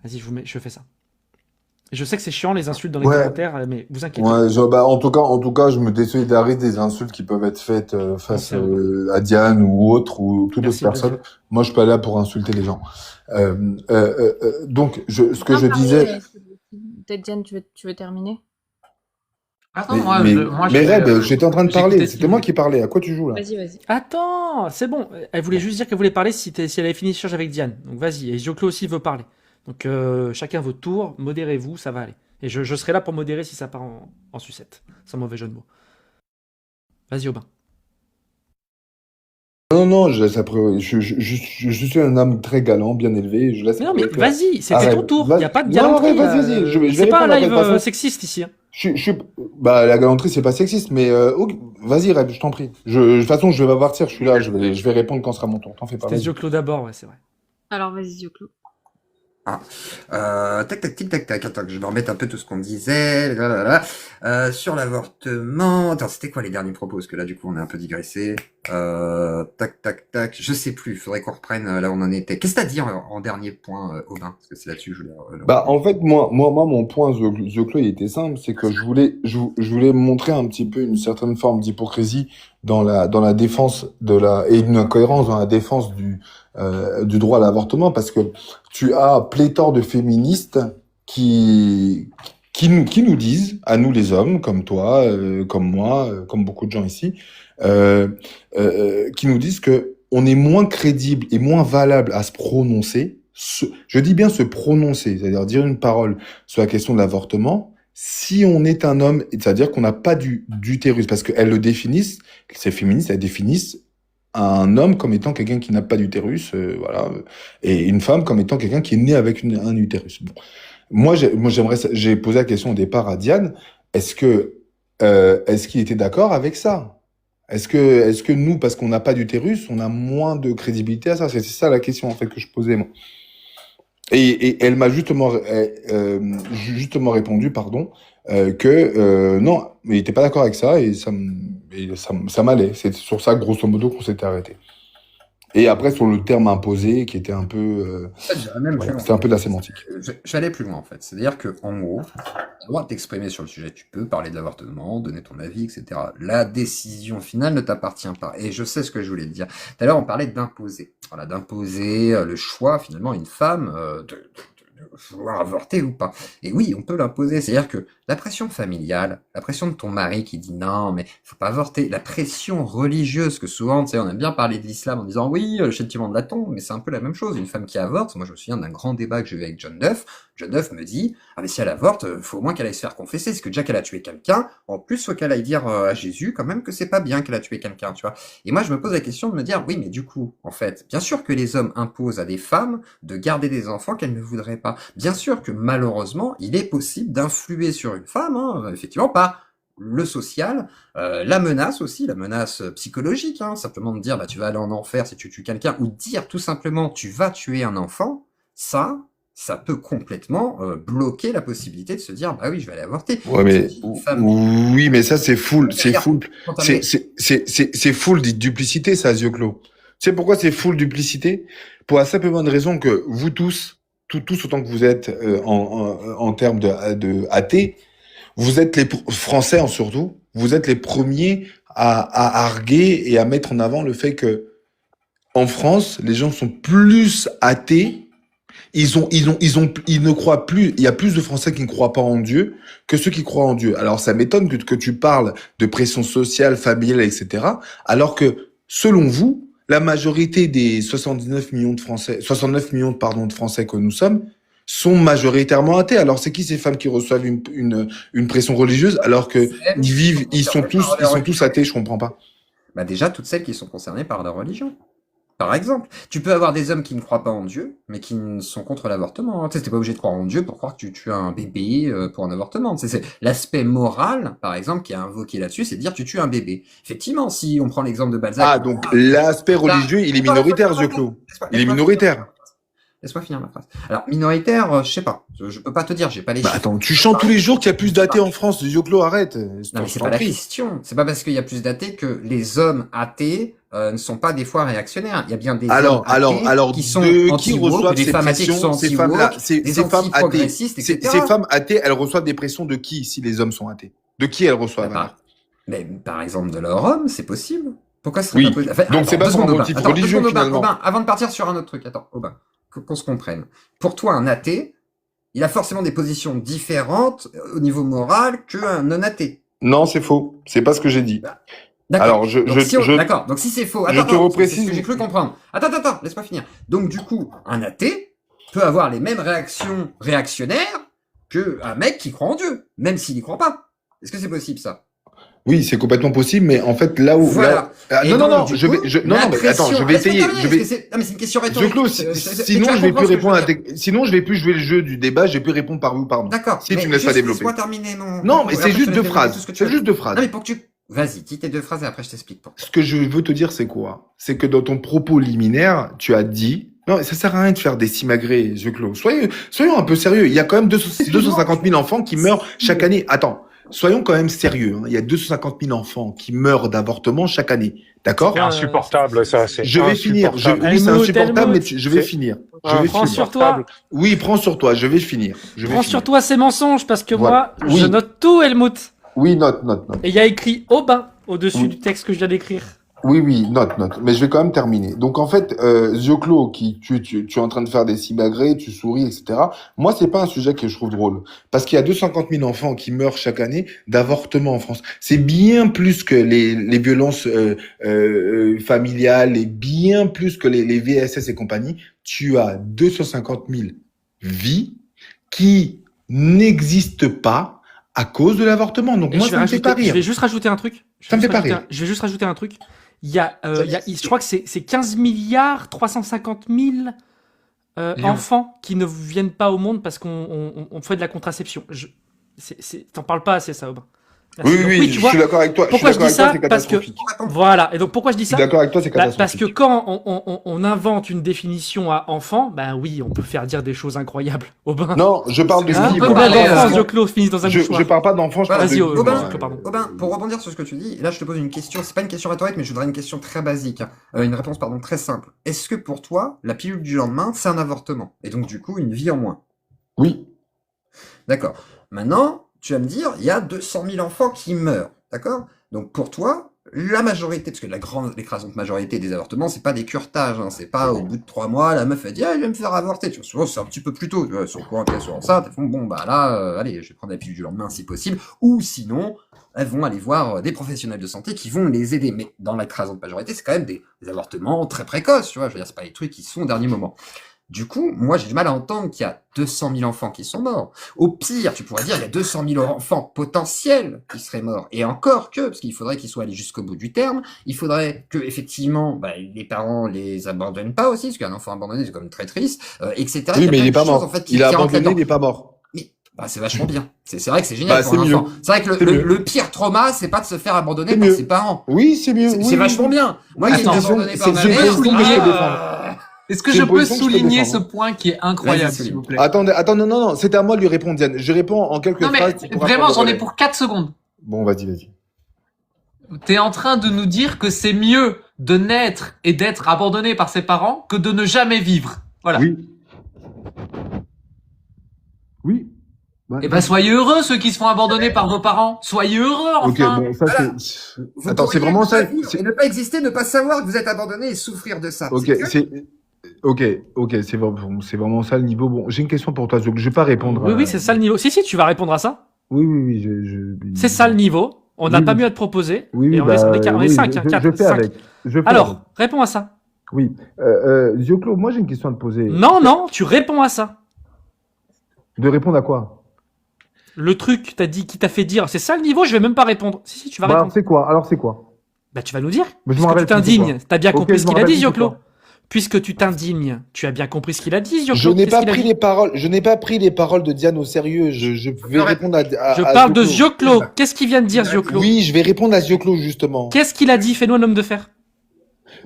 Vas-y, je fais ça. Et je sais que c'est chiant les insultes dans les Ouais. commentaires, mais vous inquiétez. Ouais, en tout cas, je me désolidarise des insultes qui peuvent être faites face Merci, à Diane ou autre ou toute Merci, autre personne. Moi, je suis pas là pour insulter les gens. Donc, ce que je disais. Peut-être Diane, tu veux terminer? Attends, Mais, moi, mais, moi, mais je vais, Reb, j'étais en train de parler. j'écoutais ce C'était qu'il moi dit. qui parlais. À quoi tu joues là? Vas-y. Attends, c'est bon. Elle voulait juste dire qu'elle voulait parler si elle avait fini l'échange avec Diane. Donc vas-y. Et Joclo aussi veut parler. Donc chacun votre tour. Modérez-vous, ça va aller. Et je serai là pour modérer si ça part en sucette. Sans mauvais jeu de mots. Vas-y, Aubin. Non, je laisse après. Je suis un homme très galant, bien élevé. Je laisse Mais non, mais après- vas-y, c'était Arrête. ton tour. Il Vas- n'y a pas de Non, galanterie. arrête, vas-y, je vais C'est pas un répondre après live de toute façon. sexiste ici. Hein. Bah, la galanterie, c'est pas sexiste, mais ok, vas-y, Reb, je t'en prie. De toute façon, je vais pas partir. Je suis là. Je vais répondre quand sera mon tour. T'en fais pas. C'était Vas-y. Joclo d'abord, ouais, c'est vrai. Alors, vas-y, Dioclo. Tac. Attends, que je me remette un peu tout ce qu'on disait. Sur l'avortement. Attends, c'était quoi les derniers propos? Parce que là, du coup, on est un peu digressé. Tac. Je sais plus. Faudrait qu'on reprenne là où on en était. Qu'est-ce que t'as dit en dernier point, Aubin? Parce que c'est là-dessus que je voulais. Bah, en fait, moi, mon point, The Claw, il était simple, c'est que je voulais montrer un petit peu une certaine forme d'hypocrisie dans la défense et une incohérence dans la défense du droit à l'avortement, parce que tu as pléthore de féministes qui nous disent, à nous les hommes, comme toi, comme moi, comme beaucoup de gens ici, qui nous disent que on est moins crédible et moins valable à se prononcer. Je dis bien se prononcer, c'est-à-dire dire une parole sur la question de l'avortement, si on est un homme, c'est-à-dire qu'on n'a pas d'utérus, parce qu'elles le définissent, ces féministes, elles définissent un homme comme étant quelqu'un qui n'a pas d'utérus, voilà, et une femme comme étant quelqu'un qui est né avec un utérus. Bon. Moi, j'ai posé la question au départ à Diane, est-ce qu'il était d'accord avec ça? Est-ce que nous, parce qu'on n'a pas d'utérus, on a moins de crédibilité à ça? C'est ça la question, en fait, que je posais, moi. Et elle m'a justement répondu, pardon, que non, mais il était pas d'accord avec ça et ça m'allait. C'est sur ça, grosso modo, qu'on s'était arrêté. Et après, sur le terme imposé, qui était un peu, En fait, j'irais même plus voilà, loin. c'était un peu de la sémantique. J'allais plus loin, en fait. C'est-à-dire que, en gros, tu as le droit de t'exprimer sur le sujet. Tu peux parler de l'avortement, donner ton avis, etc. La décision finale ne t'appartient pas. Et je sais ce que je voulais te dire. Tout à l'heure, on parlait d'imposer. Voilà, d'imposer le choix, finalement, à une femme de vouloir avorter ou pas. Et oui, on peut l'imposer. C'est-à-dire que la pression familiale, la pression de ton mari qui dit non, mais faut pas avorter, la pression religieuse, que souvent, tu sais, on aime bien parler de l'islam en disant oui, le châtiment de la tombe, mais c'est un peu la même chose. Une femme qui avorte, moi je me souviens d'un grand débat que j'ai eu avec John Duff. John Duff me dit, ah mais si elle avorte, faut au moins qu'elle aille se faire confesser, parce que déjà qu'elle a tué quelqu'un, en plus faut qu'elle aille dire à Jésus quand même que c'est pas bien qu'elle a tué quelqu'un, tu vois. Et moi je me pose la question de me dire, oui mais du coup, en fait, bien sûr que les hommes imposent à des femmes de garder des enfants qu'elles ne voudraient pas. Bien sûr que malheureusement, il est possible d'influer sur une femme, hein, effectivement, par le social, la menace aussi, la menace psychologique, hein, simplement de dire bah tu vas aller en enfer si tu tues quelqu'un, ou dire tout simplement tu vas tuer un enfant, ça peut complètement bloquer la possibilité de se dire bah oui je vais aller avorter. Ouais, mais Une femme- oui, mais ça c'est full, c'est full, Quand t'as mis- c'est full de duplicité, ça, yeux clos. Tu sais pourquoi c'est full duplicité? Pour la simple bonne raison que vous tous autant que vous êtes en termes de athées, vous êtes les Français surtout, vous êtes les premiers à arguer et à mettre en avant le fait que en France, les gens sont plus athées. Ils ne croient plus. Il y a plus de Français qui ne croient pas en Dieu que ceux qui croient en Dieu. Alors ça m'étonne que tu parles de pression sociale, familiale, etc. Alors que selon vous, la majorité des 69 millions de Français que nous sommes sont majoritairement athées. Alors c'est qui ces femmes qui reçoivent une pression religieuse alors que ils sont tous athées? Je comprends pas. Bah déjà toutes celles qui sont concernées par la religion. Par exemple, tu peux avoir des hommes qui ne croient pas en Dieu, mais qui sont contre l'avortement. Hein. Tu sais, t'es pas obligé de croire en Dieu pour croire que tu tues un bébé pour un avortement. Tu sais, c'est l'aspect moral, par exemple, qui est invoqué là-dessus, c'est de dire tu tues un bébé. Effectivement, si on prend l'exemple de Balzac... Ah, donc l'aspect religieux, il est minoritaire, Zioclo. Il est minoritaire. Laisse-moi finir ma phrase. Alors, minoritaire, je sais pas. Je peux pas te dire, j'ai pas les Bah chiffres. attends, tu chantes tous les jours qu'il y a plus d'athées en France. Zioclo, arrête. Non, mais c'est pas la question. C'est pas parce qu'il y a plus d'athées que les hommes athées ne sont pas des fois réactionnaires. Il y a bien des hommes athées qui sont anti-woke, reçoivent des ces femmes athées qui pressions, sont ces femmes-là, anti-woke, ces des femmes athées, anti-progressistes, ces etc. femmes athées, elles reçoivent des pressions de qui si les hommes sont athées? De qui elles reçoivent? Bah, mais par exemple de leur homme, c'est possible. Pourquoi ce serait Oui. pas possible? Enfin, Donc c'est pas deux pour un secondes, motif Aubin. religieux, Aubin, finalement. Aubin, avant de partir sur un autre truc, attends, Aubin, qu'on se comprenne. Pour toi, un athée, il a forcément des positions différentes au niveau moral qu'un non-athée. Non, c'est faux. C'est pas ce que j'ai dit. D'accord. Alors, D'accord. Donc si c'est faux, je te reprécise. c'est ce que j'ai cru comprendre. Attends, laisse-moi finir. Donc du coup, un athée peut avoir les mêmes réactions réactionnaires qu'un mec qui croit en Dieu, même s'il n'y croit pas. Est-ce que c'est possible ça? Oui, c'est complètement possible, mais en fait, là où... Voilà. Et non, donc, du coup, non, mais attends, je vais essayer. Non, mais c'est une question rhétorique. Zioclo, sinon je vais plus répondre sinon je vais plus jouer le jeu du débat, je vais plus répondre par oui ou par non. D'accord. Si tu me laisses pas développer. Laisse-moi terminer mon... Non, mais c'est Après, juste je te deux laisse phrases. tout ce que tu C'est veux. juste deux phrases. Non, mais pour que tu... Vas-y, dis tes deux phrases et après je t'explique pourquoi. Ce que je veux te dire, c'est quoi? C'est que dans ton propos liminaire, tu as dit... Non, ça sert à rien de faire des simagrées, Zioclo. Soyons un peu sérieux. Il y a quand même 250 000 enfants qui meurent chaque année. Attends. Soyons quand même sérieux. Hein. Il y a 250 000 enfants qui meurent d'avortement chaque année. D'accord? C'est insupportable, ça. C'est Je vais finir. Oui, c'est Helmut, insupportable, mais je vais C'est- finir. Prends sur toi. Oui, prends sur toi. Je vais finir. Prends sur toi ces mensonges parce que Voilà. moi, Oui. je note tout, Helmut. Oui, note. Et il y a écrit Aubin au-dessus Oui. du texte que je viens d'écrire. Oui, note. Mais je vais quand même terminer. Donc en fait, Zioclo, tu es en train de faire des simagrées, tu souris, etc. Moi, c'est pas un sujet que je trouve drôle. Parce qu'il y a 250 000 enfants qui meurent chaque année d'avortement en France. C'est bien plus que les violences familiales et bien plus que les VSS et compagnie. Tu as 250 000 vies qui n'existent pas à cause de l'avortement. Donc Et moi, je vais ça me fait pas rajouter, je rire. vais juste rajouter un truc. Ça me fait pas rire. Je vais juste rajouter un truc. Je crois que c'est 15 milliards 350 000 Millions. enfants qui ne viennent pas au monde parce qu'on fait de la contraception. T'en parles pas assez, ça, Aubin. Merci. Oui, Donc, oui, tu je vois, suis d'accord avec toi. pourquoi je dis ça? C'est Parce que, catastrophique. voilà. Et donc, pourquoi je dis Je suis ça? d'accord avec toi, c'est Bah, catastrophique. parce que quand on invente une définition à enfant, ben oui, on peut faire dire des choses incroyables. Aubin. Non, je parle de Hein, cible. peut combien parler, d'enfants, euh, Zioclo, finissent dans un Je mouchoir? parle pas d'enfants, je parle Vas-y, de... Aubin. Ouais. Pardon. Aubin, pour rebondir sur ce que tu dis, là je te pose une question, c'est pas une question rhétorique, mais je voudrais une question très basique, hein. Une réponse pardon très simple. Est-ce que pour toi, la pilule du lendemain, c'est un avortement? Et donc du coup, une vie en moins? Oui. D'accord. Maintenant, tu vas me dire, il y a 200 000 enfants qui meurent, d'accord? Donc pour toi, la majorité, parce que l'écrasante majorité des avortements, c'est pas des curetages, hein, c'est pas au bout de 3 mois, la meuf a dit, ah, je vais me faire avorter, tu vois, souvent c'est un petit peu plus tôt, tu vois, sur le courant qu'elles sont enceintes, elles font, bon, bah là, allez, je vais prendre la pilule du lendemain si possible, ou sinon, elles vont aller voir des professionnels de santé qui vont les aider, mais dans l'écrasante majorité, c'est quand même des avortements très précoces, tu vois, je veux dire, c'est pas des trucs qui sont au dernier moment. Du coup, moi, j'ai du mal à entendre qu'il y a 200 000 enfants qui sont morts. Au pire, tu pourrais dire, il y a 200 000 enfants potentiels qui seraient morts. Et encore que, parce qu'il faudrait qu'ils soient allés jusqu'au bout du terme, il faudrait que, effectivement, bah, les parents les abandonnent pas aussi, parce qu'un enfant abandonné, c'est quand même très triste, etc. Oui, mais il est pas mort. En fait, Il a qui rentrent abandonné, là-dedans. il est pas mort. Mais, bah, c'est vachement bien. C'est vrai que c'est génial Bah, pour c'est un mieux. enfant. C'est vrai que C'est mieux. le pire trauma, c'est pas de se faire abandonner C'est par mieux. ses parents. Oui, c'est mieux. C'est oui, vachement oui. bien. Moi, qui ai été Attends, abandonné par ma c'est une mère, position que je peux défendre. Est-ce que C'est je une peux position que je peux souligner ce défendre. point qui est incroyable, Vas-y, s'il souligne. vous plaît? Attends, non, c'était à moi de lui répondre, Diane. Je réponds en quelques Non, mais phrases. tu pourras vraiment, prendre j'en le ai relais. pour 4 secondes. Bon, vas-y. T'es en train de nous dire que c'est mieux de naître et d'être abandonné par ses parents que de ne jamais vivre. Voilà. Oui. Eh ben, soyez heureux, ceux qui se font abandonner par vos parents. Soyez heureux, Ok, enfin. bon, ça Voilà. c'est... Vous Attends, c'est pourriez vraiment ne pas ça. vivre et ne pas exister, ne pas savoir que vous êtes abandonné et souffrir de ça. Ok, C'est clair. c'est vraiment ça le niveau. Bon, j'ai une question pour toi, Zouk. Je vais pas répondre. Oui, c'est ça le niveau. Si, tu vas répondre à ça. Oui, C'est ça le niveau. On n'a Oui, pas oui. mieux à te proposer. Oui, Et on est 5, je fais avec. Alors, réponds à ça. Oui. Zioclo, moi j'ai une question à te poser. Non, tu réponds à ça. De répondre à quoi? Le truc, t'as dit, qui t'a fait dire, c'est ça le niveau, je vais même pas répondre. Si, tu vas Bah, répondre. alors c'est quoi? Bah, tu vas nous dire. Mais je Parce me que tu rappelle plus, c'est t'indignes. T'as bien Ok, compris je ce me qu'il a rappelle dit, plus, c'est Zioclo. quoi. Puisque tu t'indignes, tu as bien compris ce qu'il a dit, Je Zioclo. n'ai Qu'est-ce pas qu'il a pris dit? les paroles, je n'ai pas pris les paroles de Diane au sérieux. Je vais répondre Je à parle de Zioclo. Zioclo. Qu'est-ce qu'il vient de dire, Zioclo? Oui, je vais répondre à Zioclo justement. Qu'est-ce qu'il a dit? Fais-nous un homme de fer.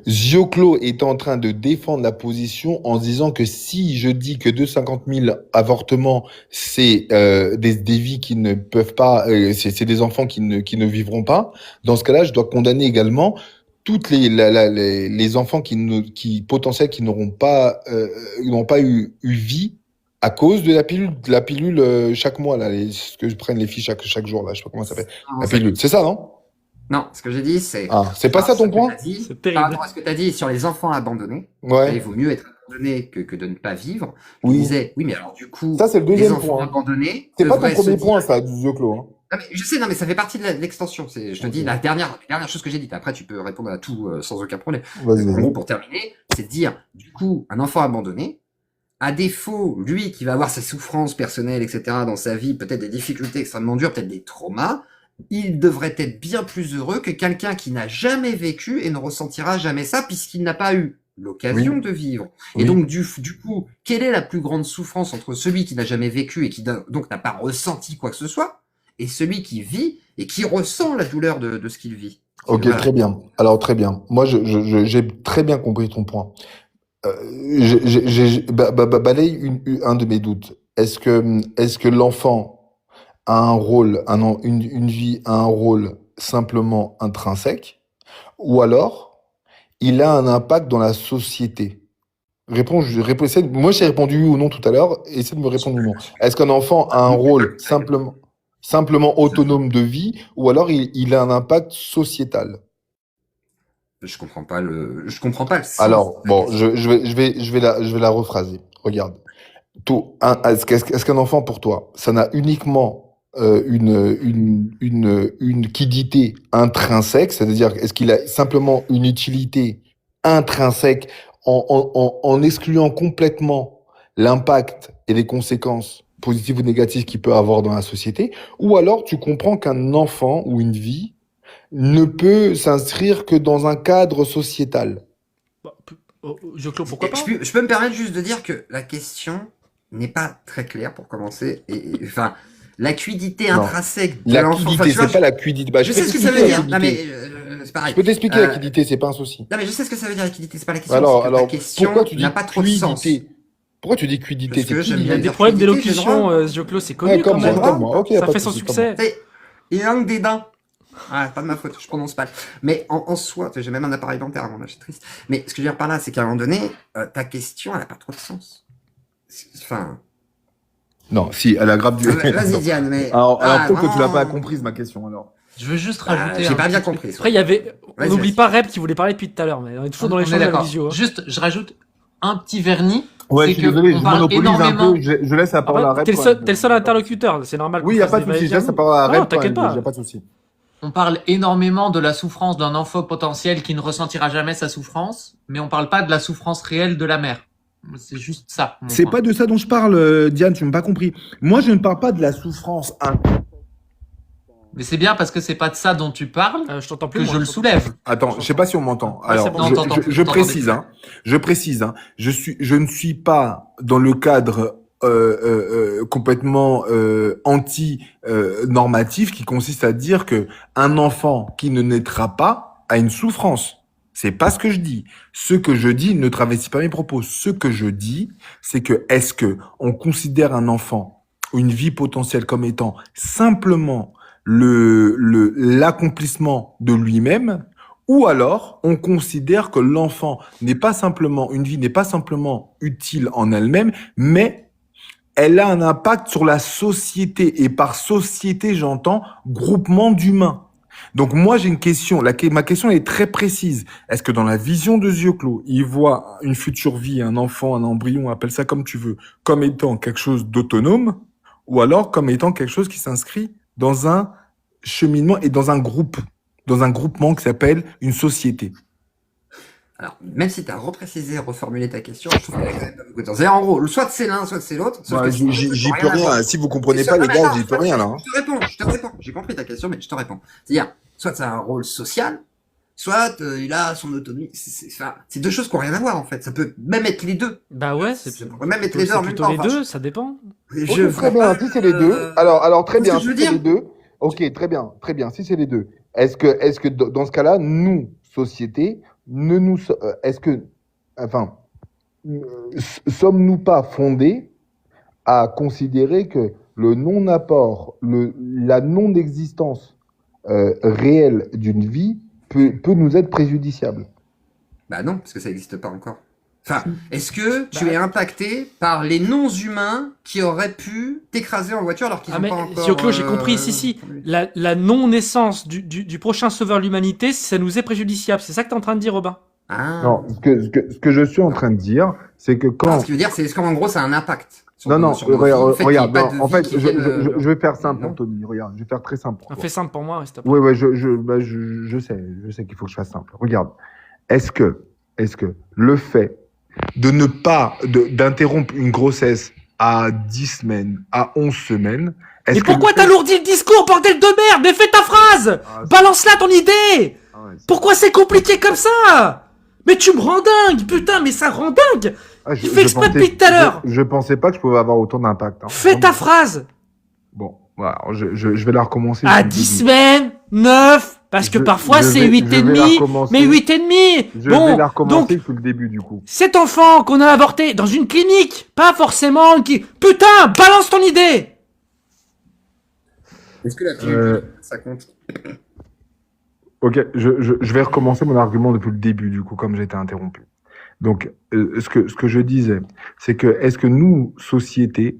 Zioclo est en train de défendre la position en disant que si je dis que 250 000 avortements, c'est des vies qui ne peuvent pas, c'est des enfants qui ne vivront pas, dans ce cas-là, je dois condamner également toutes les enfants qui potentiels qui n'auront pas eu vie à cause de la pilule chaque mois là, ce que je prenne les filles chaque jour là, je sais pas comment ça s'appelle. Non, La pilule, c'est ça non? non, ce que j'ai dit, c'est. Ah, c'est pas ça ton point? C'est terrible. Par rapport à ce que tu as dit sur les enfants abandonnés, il Ouais. vaut mieux être abandonné que de ne pas vivre. Tu Oui. disais, oui, mais alors du coup, Ça c'est le les deuxième enfants point. abandonnés. C'est pas ton devraient se premier dire- point ça, du Zioclo. Hein. Non, mais je sais, non, mais ça fait partie de l'extension. Je te dis Ok. la dernière chose que j'ai dite. Après, tu peux répondre à tout sans aucun problème. Vas-y, En vas-y. gros, pour terminer, c'est de dire, du coup, un enfant abandonné, à défaut, lui qui va avoir ses souffrances personnelles, etc., dans sa vie, peut-être des difficultés extrêmement dures, peut-être des traumas, il devrait être bien plus heureux que quelqu'un qui n'a jamais vécu et ne ressentira jamais ça, puisqu'il n'a pas eu l'occasion de vivre. Et Oui. donc, du coup, quelle est la plus grande souffrance entre celui qui n'a jamais vécu et qui donc n'a pas ressenti quoi que ce soit, et celui qui vit et qui ressent la douleur de ce qu'il vit? Ok, Voilà. très bien. Alors très bien. Moi, j'ai très bien compris ton point. Balaye un de mes doutes. Est-ce que l'enfant a un rôle, une vie a un rôle simplement intrinsèque, ou alors il a un impact dans la société? Moi, j'ai répondu oui ou non tout à l'heure. Essaie de me répondre ou non. Est-ce qu'un enfant a un rôle simplement autonome de vie, ou alors il a un impact sociétal? Je comprends pas le sens Alors, de la bon, question. je vais la rephraser. Regarde. Est-ce qu'un enfant, pour toi, ça n'a uniquement une quiddité intrinsèque, c'est-à-dire est-ce qu'il a simplement une utilité intrinsèque en excluant complètement l'impact et les conséquences positives ou négatives qu'il peut avoir dans la société, ou alors tu comprends qu'un enfant ou une vie ne peut s'inscrire que dans un cadre sociétal? Bah, Zioclo, pourquoi pas? Je peux me permettre juste de dire que la question n'est pas très claire pour commencer. Enfin, la quiddité Non. intrinsèque de La l'enfant. quiddité, Enfin, tu vois, c'est pas la quiddité. Bah, je je peux sais ce que ça t'expliquer veut la dire. Non, mais quiddité. c'est pareil. Je peux t'expliquer la quiddité, c'est pas un souci. Non, mais je sais ce que ça veut dire la quiddité. C'est pas la question. Alors, c'est que ta alors, question pourquoi tu dis n'a pas trop de sens. quiddité? Pourquoi tu dis quiddité? Parce que C'est j'aime Il bien a quiddité. des dire problèmes quiddité, j'ai le droit. d'élocution, Zioclo, c'est connu Ouais, quand comme même. moi, comme moi. Ok, y a Ça pas fait de son souci, comme succès. C'est il langue des dents. Ah, pas de ma faute, je prononce mal. Mais en soi, j'ai même un appareil dentaire avant là, c'est triste. Mais ce que je veux dire par là, c'est qu'à un moment donné, ta question, elle a pas trop de sens. Enfin. Non, si, elle a grave du. Vas-y, Diane, mais. Alors peut-être que tu l'as vraiment. pas comprise, ma question, alors. Je veux juste Ah, rajouter j'ai un pas bien petit truc. compris. Après, il y avait. On Vas-y, n'oublie vas-y. pas Reb qui voulait parler depuis tout à l'heure, mais on est toujours dans les On est champs de la d'accord. visio. Hein. Juste, je rajoute un petit vernis. Ouais, C'est je suis que désolé, on je parle monopolise un énormément. peu, je laisse la Ah parole à bah, Rep. t'es le seul interlocuteur, c'est normal. Oui, qu'on y a fasse pas de des souci, je va-et-vient. laisse la parole à Non, Rep. t'inquiète pas. Y a pas de souci. On parle énormément de la souffrance d'un enfant potentiel qui ne ressentira jamais sa souffrance, mais on parle pas de la souffrance réelle de la mère. C'est juste ça. mon C'est point. pas de ça dont je parle, Diane, tu m'as pas compris. Moi, je ne parle pas de la souffrance. Mais c'est bien parce que c'est pas de ça dont tu parles Je t'entends plus. que moi. je le soulève. Attends, je sais pas si on m'entend. Ah, c'est Alors, bon. Non, t'entends plus, je t'entends précise, plus. hein. Je précise, hein. Je ne suis pas dans le cadre complètement anti normatif qui consiste à dire que un enfant qui ne naîtra pas a une souffrance. C'est pas ce que je dis. Ce que je dis ne travestit pas mes propos. Ce que je dis, c'est que est-ce que on considère un enfant ou une vie potentielle comme étant simplement l'accomplissement de lui-même, ou alors on considère que l'enfant n'est pas simplement, une vie n'est pas simplement utile en elle-même, mais elle a un impact sur la société. Et par société, j'entends groupement d'humains. Donc moi, j'ai une question. Ma question est très précise. Est-ce que dans la vision de Zioclo, il voit une future vie, un enfant, un embryon, appelle ça comme tu veux, comme étant quelque chose d'autonome, ou alors comme étant quelque chose qui s'inscrit dans un cheminement et dans un groupe, dans un groupement qui s'appelle une société? Alors, même si tu as reprécisé, reformulé ta question, je trouve qu'elle a quand même pas beaucoup de sens. C'est-à-dire, en gros, soit c'est l'un, soit c'est l'autre. Sauf Ouais, que j'y peux rien. Si vous comprenez pas, les gars, j'y peux rien, là. Hein. Je te réponds. J'ai compris ta question, mais je te réponds. C'est-à-dire, soit ça a un rôle social, soit il a son autonomie. Enfin, c'est deux choses qui n'ont rien à voir en fait. Ça peut même être les deux. Bah ouais, Ça pourrait même être les deux c'est en même plutôt temps. les Enfin, deux, ça dépend. je Ok, vois très bien, pas, si c'est les deux. Alors très c'est ce bien, que je veux si c'est dire. les deux. Ok, très bien, si c'est les deux. Est-ce que dans ce cas-là, nous, société, ne nous, so- est-ce que, enfin, sommes-nous pas fondés à considérer que le non-apport, la non-existence réelle d'une vie peut nous être préjudiciable? Bah non, parce que ça n'existe pas encore. Enfin, Si. est-ce que tu Bah, es impacté par les non-humains qui auraient pu t'écraser en voiture alors qu'ils Ah n'ont mais pas encore... Zioclo, j'ai compris, si. La non-naissance du prochain sauveur de l'humanité, ça nous est préjudiciable. C'est ça que t'es en train de dire, Robin? Ah. Non, ce que je suis en train de dire, c'est que Alors, quand... ce qui veut dire, c'est qu'en gros, ça a un impact sur Non, nos- non, sur nos vies. Le fait qu'il y ait regarde, pas non, de en vie fait, qui vienne, je vais faire simple, non. Anthony, regarde, je vais faire très simple pour On toi. fait simple pour moi, ouais, s'il te plaît. Oui, ouais, je sais qu'il faut que je fasse simple. Regarde, est-ce que le fait de ne pas, d'interrompre une grossesse à 10 semaines, à 11 semaines, Mais est-ce que pourquoi le fait... t'alourdis le discours, bordel de merde? Mais fais ta phrase! Ah, Balance-la ton idée! ah ouais, Pourquoi c'est compliqué comme ça? Mais tu me rends dingue, putain, mais ça rend dingue! ah, Tu fais exprès depuis tout à l'heure! je pensais pas que je pouvais avoir autant d'impact. Hein. Fais ta Vraiment. phrase! Bon, voilà, je vais la recommencer. À depuis le 10 début. semaines, 9, parce que parfois c'est 8 et demi, mais 8 et demi! Je vais Bon, la recommencer donc, depuis le début, du coup. cet enfant qu'on a avorté dans une clinique, pas forcément qui... Putain, balance ton idée! Est-ce que la ça compte? Ok, je vais recommencer mon argument depuis le début, du coup, comme j'ai été interrompu. Donc, ce que je disais, c'est que est-ce que nous, société,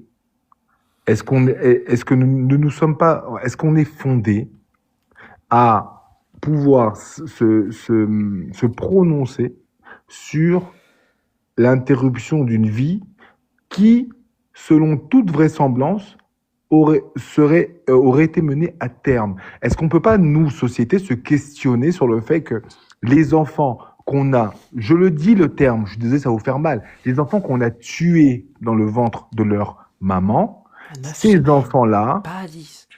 est-ce que nous ne nous sommes pas, est-ce qu'on est fondé à pouvoir se prononcer sur l'interruption d'une vie qui, selon toute vraisemblance, aurait été menée à terme. Est-ce qu'on peut pas, nous, société, se questionner sur le fait que les enfants qu'on a, je le dis le terme, je disais ça va vous faire mal, les enfants qu'on a tués dans le ventre de leur maman, ces enfants-là, Pas 10.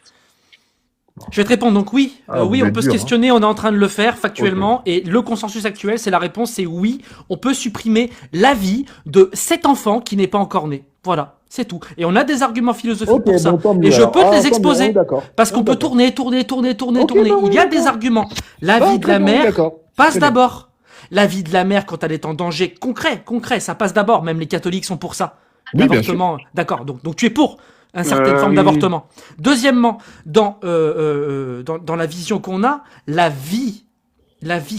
Je vais te répondre, donc oui, Ah, oui, vous on êtes peut se dur, questionner, on est en train de le faire factuellement, et le consensus actuel, c'est la réponse, c'est oui, on peut supprimer la vie de cet enfant qui n'est pas encore né. Voilà, c'est tout. Et on a des arguments philosophiques pour ça. Et je peux te les exposer, parce qu'on peut tourner. Ok, Il y a des arguments. La vie de la mère passe d'abord. La vie de la mère, quand elle est en danger concret, ça passe d'abord. Même les catholiques sont pour ça. Oui, bien L'avortement, d'accord. Donc tu es pour une certaine forme oui. d'avortement. Deuxièmement, dans la vision qu'on a, la vie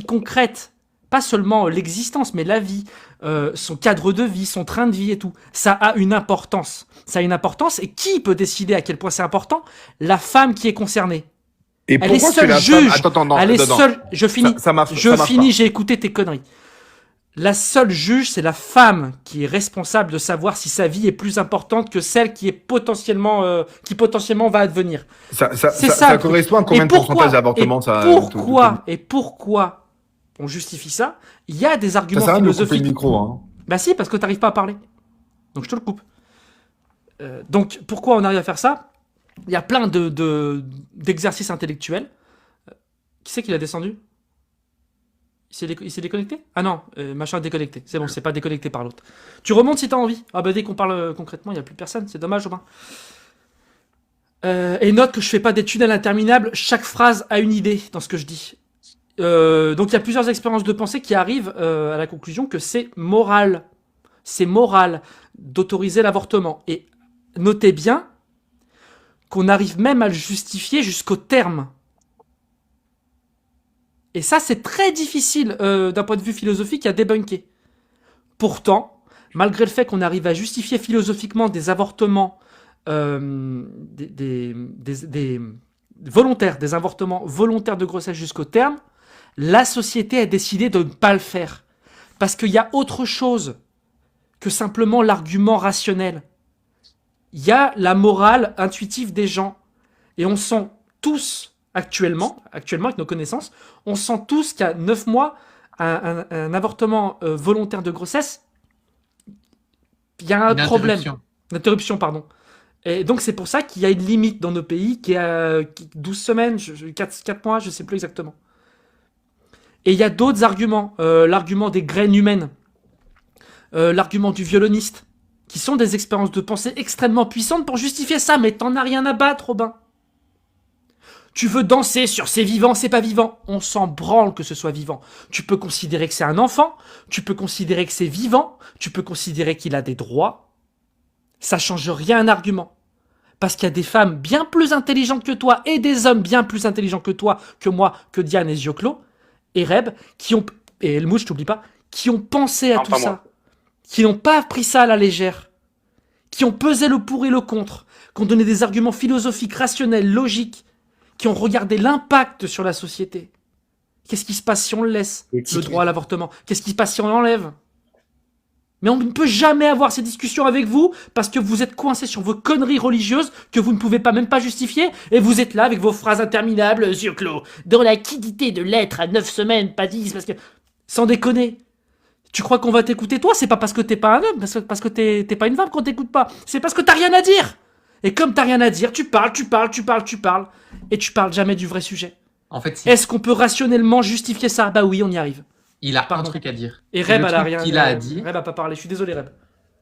concrète, pas seulement l'existence, mais la vie, son cadre de vie, son train de vie et tout, ça a une importance. Ça a une importance, et qui peut décider à quel point c'est important? La femme qui est concernée. Et Elle est pourquoi seule la femme... juge. Attends, Elle est seule. Je finis. Ça marche, Je finis. J'ai écouté tes conneries. La seule juge, c'est la femme qui est responsable de savoir si sa vie est plus importante que celle qui est potentiellement va advenir. Ça C'est ça, le truc. correspond à combien de pourcentage d'avortement ça Et pourquoi on justifie ça? Il y a des arguments Ça sert à rien de couper le philosophiques. micro, hein. Bah si, parce que t'arrives pas à parler. Donc je te le coupe. Donc pourquoi on arrive à faire ça? Il y a plein d'exercices intellectuels. Qui c'est qui l'a descendu? Il s'est déconnecté? Ah non, machin déconnecté. C'est bon, c'est pas déconnecté par l'autre. Tu remontes si t'as envie. Ah bah dès qu'on parle concrètement, il n'y a plus personne. C'est dommage, Robin. Et note que je fais pas d'études à l'interminable. Chaque phrase a une idée dans ce que je dis. Donc il y a plusieurs expériences de pensée qui arrivent à la conclusion que c'est moral. C'est moral d'autoriser l'avortement. Et notez bien qu'on arrive même à le justifier jusqu'au terme. Et ça, c'est très difficile d'un point de vue philosophique à débunker. Pourtant, malgré le fait qu'on arrive à justifier philosophiquement des avortements des volontaires, des avortements volontaires de grossesse jusqu'au terme, la société a décidé de ne pas le faire. Parce qu'il y a autre chose que simplement l'argument rationnel. Il y a la morale intuitive des gens. Et on sent tous, actuellement avec nos connaissances, on sent tous qu'à 9 mois, un avortement volontaire de grossesse, il y a un problème. Une interruption, pardon. Et donc c'est pour ça qu'il y a une limite dans nos pays qui est à 12 semaines, 4 mois, je ne sais plus exactement. Et il y a d'autres arguments. L'argument des graines humaines. L'argument du violoniste. Qui sont des expériences de pensée extrêmement puissantes pour justifier ça. Mais t'en as rien à battre, Robin. Tu veux danser sur c'est vivant, c'est pas vivant. On s'en branle que ce soit vivant. Tu peux considérer que c'est un enfant. Tu peux considérer que c'est vivant. Tu peux considérer qu'il a des droits. Ça change rien à un argument. Parce qu'il y a des femmes bien plus intelligentes que toi et des hommes bien plus intelligents que toi, que moi, que Diane et Zioclo et Reb, et Helmut, je t'oublie pas, qui ont pensé à Non, tout pas ça, moi. qui n'ont pas pris ça à la légère, qui ont pesé le pour et le contre, qui ont donné des arguments philosophiques, rationnels, logiques, qui ont regardé l'impact sur la société. Qu'est-ce qui se passe si on le laisse, le droit à l'avortement? Qu'est-ce qui se passe si on l'enlève? Mais on ne peut jamais avoir ces discussions avec vous parce que vous êtes coincés sur vos conneries religieuses que vous ne pouvez pas même pas justifier et vous êtes là avec vos phrases interminables, Zioclo, dans la quiddité de l'être à 9 semaines, pas 10, parce que... Sans déconner. Tu crois qu'on va t'écouter toi? C'est pas parce que t'es pas un homme, parce que t'es pas une femme qu'on t'écoute pas. C'est parce que t'as rien à dire. Et comme t'as rien à dire, tu parles, et tu parles jamais du vrai sujet. En fait, si. Est-ce qu'on peut rationnellement justifier ça? Bah oui, on y arrive. Il a Pardon. un truc à dire. Et Reb, le elle a truc rien. qu'il a à dire. Reb a pas parlé. Je suis désolé, Reb.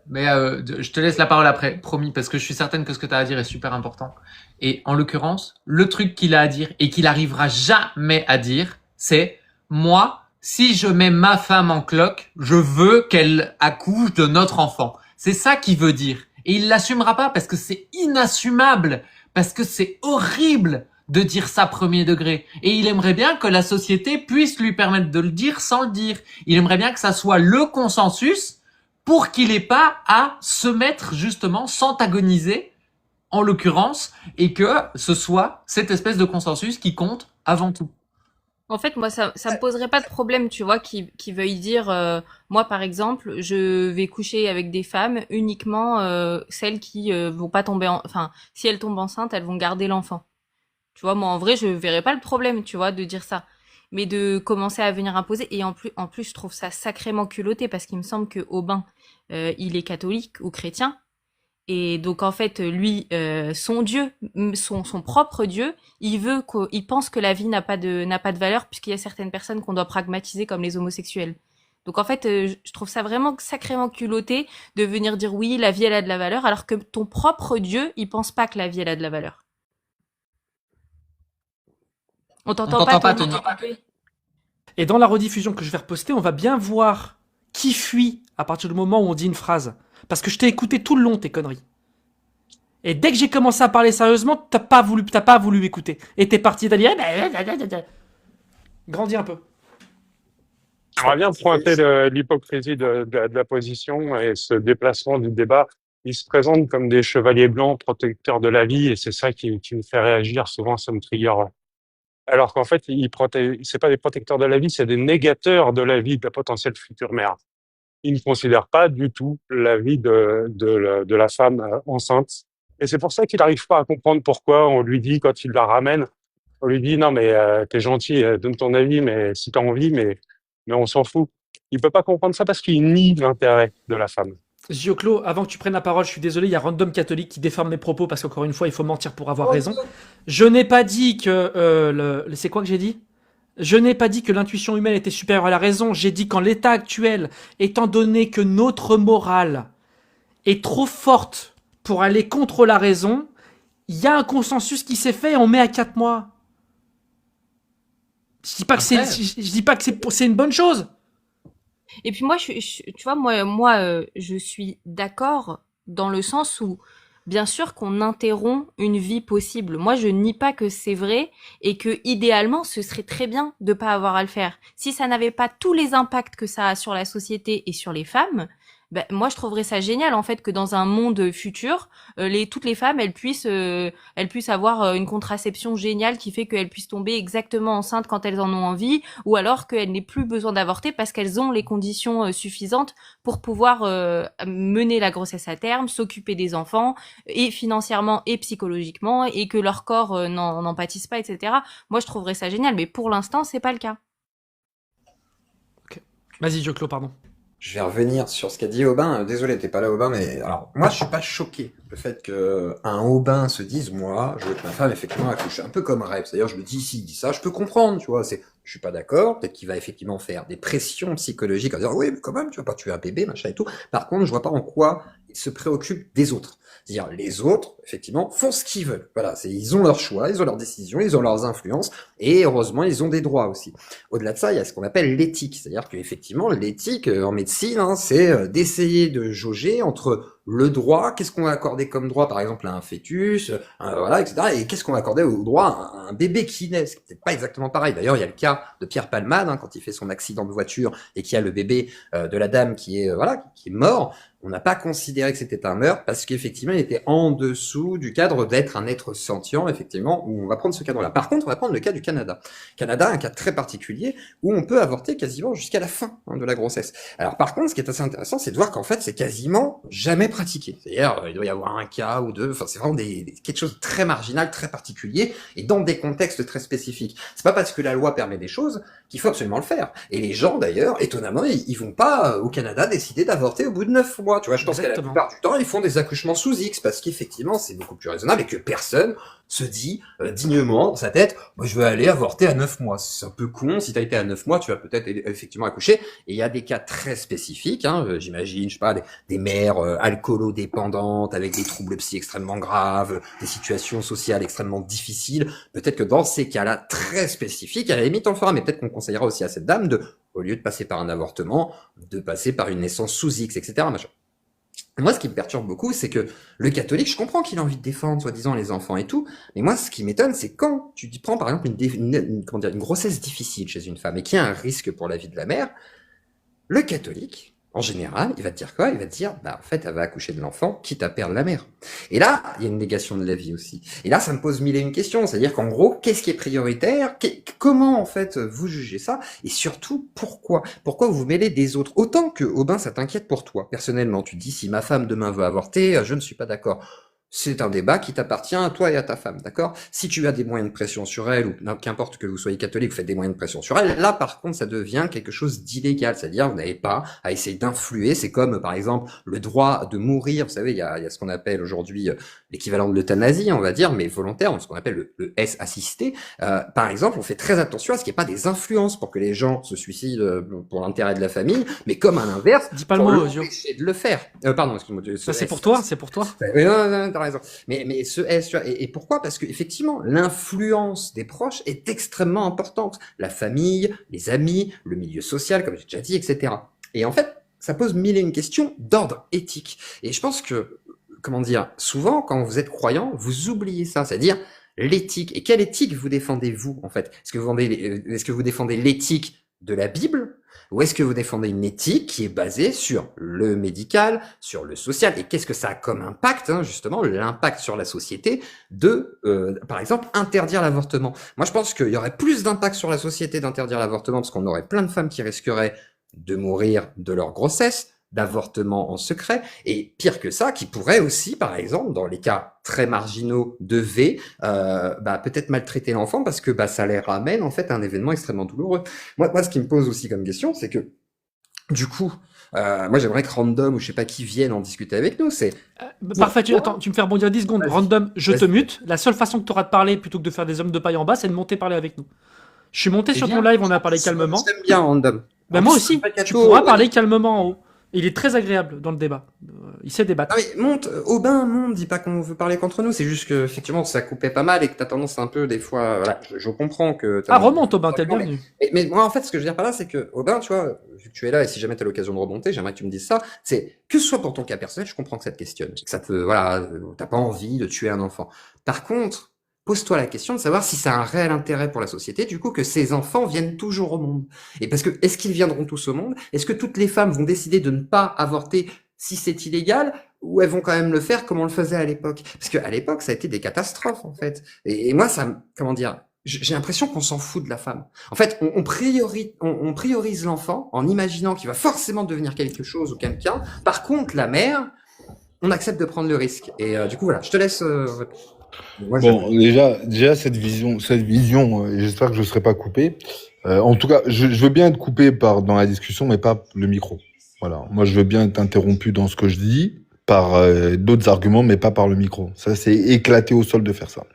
Mais je te laisse la parole après, promis, parce que je suis certaine que ce que tu as à dire est super important. Et en l'occurrence, le truc qu'il a à dire et qu'il arrivera jamais à dire, c'est moi, si je mets ma femme en cloque, je veux qu'elle accouche de notre enfant. C'est ça qu'il veut dire. Et il l'assumera pas parce que c'est inassumable, parce que c'est horrible de dire ça premier degré. Et il aimerait bien que la société puisse lui permettre de le dire sans le dire. Il aimerait bien que ça soit le consensus pour qu'il ait pas à se mettre justement, s'antagoniser, en l'occurrence, et que ce soit cette espèce de consensus qui compte avant tout. En fait, moi, ça me poserait pas de problème, tu vois, qui veuille dire, moi, par exemple, je vais coucher avec des femmes uniquement celles qui vont pas tomber, enfin, si elles tombent enceintes, elles vont garder l'enfant. Tu vois, moi, en vrai, je verrais pas le problème, tu vois, de dire ça. Mais de commencer à venir imposer, et en plus, je trouve ça sacrément culotté, parce qu'il me semble que Aubin, il est catholique ou chrétien, et donc en fait, lui, son Dieu, son propre Dieu, il pense que la vie n'a pas de valeur, puisqu'il y a certaines personnes qu'on doit pragmatiser comme les homosexuels. Donc en fait, je trouve ça vraiment sacrément culotté de venir dire oui, la vie elle a de la valeur, alors que ton propre Dieu, il pense pas que la vie elle a de la valeur. On t'entend pas, Tony. Et dans la rediffusion que je vais reposter, on va bien voir qui fuit à partir du moment où on dit une phrase. Parce que je t'ai écouté tout le long, tes conneries. Et dès que j'ai commencé à parler sérieusement, t'as pas voulu écouter. Et t'es parti d'aller... Grandis un peu. J'aimerais bien pointer l'hypocrisie de la position et ce déplacement du débat. Ils se présentent comme des chevaliers blancs protecteurs de la vie et c'est ça qui me fait réagir. Souvent, ça me trigger. Alors qu'en fait, c'est pas des protecteurs de la vie, c'est des négateurs de la vie de la potentielle future mère. Ils ne considèrent pas du tout la vie de la femme enceinte. Et c'est pour ça qu'il n'arrive pas à comprendre pourquoi on lui dit, quand il la ramène, on lui dit, non, mais t'es gentil, donne ton avis, mais si t'as envie, mais on s'en fout. Il peut pas comprendre ça parce qu'il nie l'intérêt de la femme. Zioclo, avant que tu prennes la parole, je suis désolé, il y a Random Catholique qui déforme mes propos parce qu'encore une fois, il faut mentir pour avoir raison. Je n'ai pas dit que... c'est quoi que j'ai dit? Je n'ai pas dit que l'intuition humaine était supérieure à la raison. J'ai dit qu'en l'état actuel, étant donné que notre morale est trop forte pour aller contre la raison, il y a un consensus qui s'est fait et on met à 4 mois. Je dis pas que c'est une bonne chose. Et puis moi, tu vois, moi, je suis d'accord dans le sens où, bien sûr qu'on interrompt une vie possible. Moi, je nie pas que c'est vrai et que idéalement, ce serait très bien de pas avoir à le faire. Si ça n'avait pas tous les impacts que ça a sur la société et sur les femmes, ben, moi, je trouverais ça génial en fait que dans un monde futur, toutes les femmes, elles puissent avoir une contraception géniale qui fait qu'elles puissent tomber exactement enceintes quand elles en ont envie, ou alors qu'elles n'aient plus besoin d'avorter parce qu'elles ont les conditions suffisantes pour pouvoir mener la grossesse à terme, s'occuper des enfants, et financièrement et psychologiquement, et que leur corps n'en pâtisse pas, etc. Moi, je trouverais ça génial, mais pour l'instant, c'est pas le cas. Okay. Vas-y, Joclo, pardon. Je vais revenir sur ce qu'a dit Aubin. Désolé, t'es pas là, Aubin, mais alors moi, je suis pas choqué le fait que un Aubin se dise, moi, je veux que ma femme effectivement accouche. Un peu comme Rêve. C'est-à-dire, je me dis, s'il dit ça, je peux comprendre, tu vois. C'est je suis pas d'accord. Peut-être qu'il va effectivement faire des pressions psychologiques en disant oui, mais quand même, tu vas pas tuer un bébé, machin et tout. Par contre, je vois pas en quoi il se préoccupe des autres. C'est-à-dire, les autres, effectivement, font ce qu'ils veulent. Voilà, ils ont leur choix, ils ont leurs décisions, ils ont leurs influences, et heureusement, ils ont des droits aussi. Au-delà de ça, il y a ce qu'on appelle l'éthique. C'est-à-dire qu'effectivement, l'éthique en médecine, hein, c'est d'essayer de jauger entre le droit, qu'est-ce qu'on va accorder comme droit, par exemple, à un fœtus, voilà, etc., et qu'est-ce qu'on va accorder au droit à un bébé qui naît. C'est peut-être pas exactement pareil. D'ailleurs, il y a le cas de Pierre Palmade, hein, quand il fait son accident de voiture et qu'il y a le bébé de la dame qui est qui est mort. On n'a pas considéré que c'était un meurtre parce qu'effectivement, il était en dessous du cadre d'être un être sentient, effectivement, où on va prendre ce cadre-là. Par contre, on va prendre le cas du Canada. Canada, un cas très particulier où on peut avorter quasiment jusqu'à la fin de la grossesse. Alors, par contre, ce qui est assez intéressant, c'est de voir qu'en fait, c'est quasiment jamais pratiqué. C'est-à-dire, il doit y avoir un cas ou deux, enfin, c'est vraiment quelque chose de très marginal, très particulier, et dans des contextes très spécifiques. C'est pas parce que la loi permet des choses qu'il faut absolument le faire. Et les gens, d'ailleurs, étonnamment, ils vont pas, au Canada, décider d'avorter au bout de 9 mois. Tu vois, je pense qu'à la plupart du temps, ils font des accouchements sous X parce qu'effectivement, c'est beaucoup plus raisonnable et que personne se dit dignement dans sa tête, moi, je veux aller avorter à 9 mois. C'est un peu con. Si t'as été à 9 mois, tu vas peut-être effectivement accoucher. Et il y a des cas très spécifiques, hein, j'imagine, je sais pas, des mères alcoolodépendantes avec des troubles psy extrêmement graves, des situations sociales extrêmement difficiles. Peut-être que dans ces cas-là très spécifiques, à la limite, on le fera, mais peut-être qu'on conseillera aussi à cette dame de, au lieu de passer par un avortement, de passer par une naissance sous X, etc. Machin. Moi, ce qui me perturbe beaucoup, c'est que le catholique, je comprends qu'il a envie de défendre, soi-disant, les enfants et tout, mais moi, ce qui m'étonne, c'est quand tu prends, par exemple, une grossesse difficile chez une femme et qu'il y a un risque pour la vie de la mère, le catholique, en général, il va te dire quoi? Il va te dire, bah, en fait, elle va accoucher de l'enfant, quitte à perdre la mère. Et là, il y a une négation de la vie aussi. Et là, ça me pose mille et une questions. C'est-à-dire qu'en gros, qu'est-ce qui est prioritaire? Comment, en fait, vous jugez ça? Et surtout, pourquoi? Pourquoi vous mêlez des autres? Autant que, Aubin, ça t'inquiète pour toi. Personnellement, tu te dis, si ma femme demain veut avorter, je ne suis pas d'accord. C'est un débat qui t'appartient à toi et à ta femme, d'accord? Si tu as des moyens de pression sur elle, ou qu'importe que vous soyez catholique, vous faites des moyens de pression sur elle, là, par contre, ça devient quelque chose d'illégal. C'est-à-dire, vous n'avez pas à essayer d'influer. C'est comme, par exemple, le droit de mourir. Vous savez, il y a ce qu'on appelle aujourd'hui l'équivalent de l'euthanasie, on va dire, mais volontaire, ce qu'on appelle le S assisté. Par exemple, on fait très attention à ce qu'il n'y ait pas des influences pour que les gens se suicident pour l'intérêt de la famille, mais comme à l'inverse, Dis pas le pour mot, l'empêcher de le faire. Pardon, excuse-moi. Ça, c'est pour toi, c'est pour toi. Non, t'as raison. Mais ce S, tu vois, et pourquoi? Parce que effectivement, l'influence des proches est extrêmement importante. La famille, les amis, le milieu social, comme j'ai déjà dit, etc. Et en fait, ça pose mille et une questions d'ordre éthique. Et je pense que, comment dire, souvent, quand vous êtes croyant, vous oubliez ça, c'est-à-dire l'éthique. Et quelle éthique vous défendez-vous, en fait? Est-ce que vous défendez l'éthique de la Bible? Ou est-ce que vous défendez une éthique qui est basée sur le médical, sur le social? Et qu'est-ce que ça a comme impact, hein, justement, l'impact sur la société de, par exemple, interdire l'avortement? Moi, je pense qu'il y aurait plus d'impact sur la société d'interdire l'avortement parce qu'on aurait plein de femmes qui risqueraient de mourir de leur grossesse, d'avortement en secret, et pire que ça, qui pourraient aussi, par exemple, dans les cas très marginaux de V, peut-être maltraiter l'enfant parce que ça les ramène en fait à un événement extrêmement douloureux. Moi, ce qui me pose aussi comme question, c'est que du coup, moi j'aimerais que Random ou je sais pas qui vienne en discuter avec nous. C'est Parfait, attends, tu me fais rebondir 10 secondes. Vas-y. Random, je te Vas-y. mute. La seule façon que tu auras de parler plutôt que de faire des hommes de paille en bas, c'est de monter parler avec nous. Je suis monté sur ton live, on a parlé calmement. J'aime bien Random. Ben moi aussi, tu pourras parler calmement en haut. Il est très agréable dans le débat. Il sait débattre. Ah mais monte, Aubin, monte, dis pas qu'on veut parler contre nous, c'est juste que effectivement ça coupait pas mal et que t'as tendance un peu des fois, voilà, je comprends que t'as Remonte Aubin, t'es le bienvenu. mais moi en fait ce que je veux dire par là c'est que Aubin, tu vois, vu que tu es là et si jamais t'as l'occasion de remonter, j'aimerais que tu me dises ça, c'est que ce soit pour ton cas personnel, je comprends que ça te questionne, que ça te, voilà, t'as pas envie de tuer un enfant. Par contre, pose-toi la question de savoir si ça a un réel intérêt pour la société, du coup, que ces enfants viennent toujours au monde. Et parce que, est-ce qu'ils viendront tous au monde? Est-ce que toutes les femmes vont décider de ne pas avorter si c'est illégal? Ou elles vont quand même le faire comme on le faisait à l'époque? Parce qu'à l'époque, ça a été des catastrophes, en fait. Et moi, comment dire, j'ai l'impression qu'on s'en fout de la femme. En fait, on priorise l'enfant en imaginant qu'il va forcément devenir quelque chose ou quelqu'un. Par contre, la mère, on accepte de prendre le risque. Et du coup, voilà, je te laisse répondre. Moi, Bon, déjà cette vision, et j'espère que je ne serai pas coupé. En tout cas, je veux bien être coupé dans la discussion, mais pas le micro. Voilà. Moi, je veux bien être interrompu dans ce que je dis, par d'autres arguments, mais pas par le micro. Ça, c'est éclaté au sol de faire ça.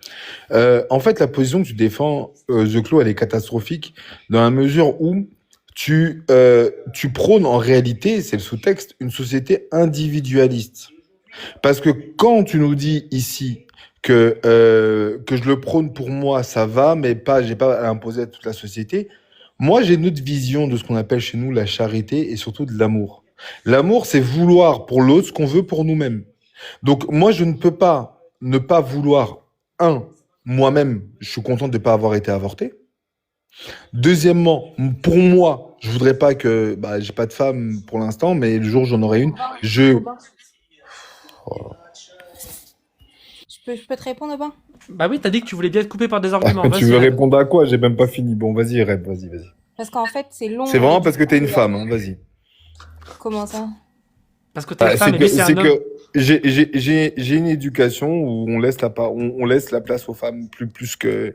En fait, la position que tu défends, The Clos, elle est catastrophique dans la mesure où tu prônes en réalité, c'est le sous-texte, une société individualiste. Parce que quand tu nous dis ici que je le prône pour moi, ça va, mais pas, j'ai pas à l'imposer à toute la société. Moi, j'ai une autre vision de ce qu'on appelle chez nous la charité et surtout de l'amour. L'amour, c'est vouloir pour l'autre ce qu'on veut pour nous-mêmes. Donc, moi, je ne peux pas ne pas vouloir, moi-même, je suis content de ne pas avoir été avorté. Deuxièmement, pour moi, je voudrais pas que, j'ai pas de femme pour l'instant, mais le jour où j'en aurai une, je, Je peux te répondre, Aubin? Bah oui, t'as dit que tu voulais bien être coupé par des arguments. tu Vas-y, veux Reb. répondre à quoi? J'ai même pas fini. Bon, vas-y, Reb, vas-y. Parce qu'en fait, c'est long. C'est et vraiment du parce que coup, t'es une femme, hein, vas-y. Comment ça? Parce que t'es une femme C'est et lui, que, c'est c'est un homme. que j'ai une éducation où on laisse la place aux femmes plus que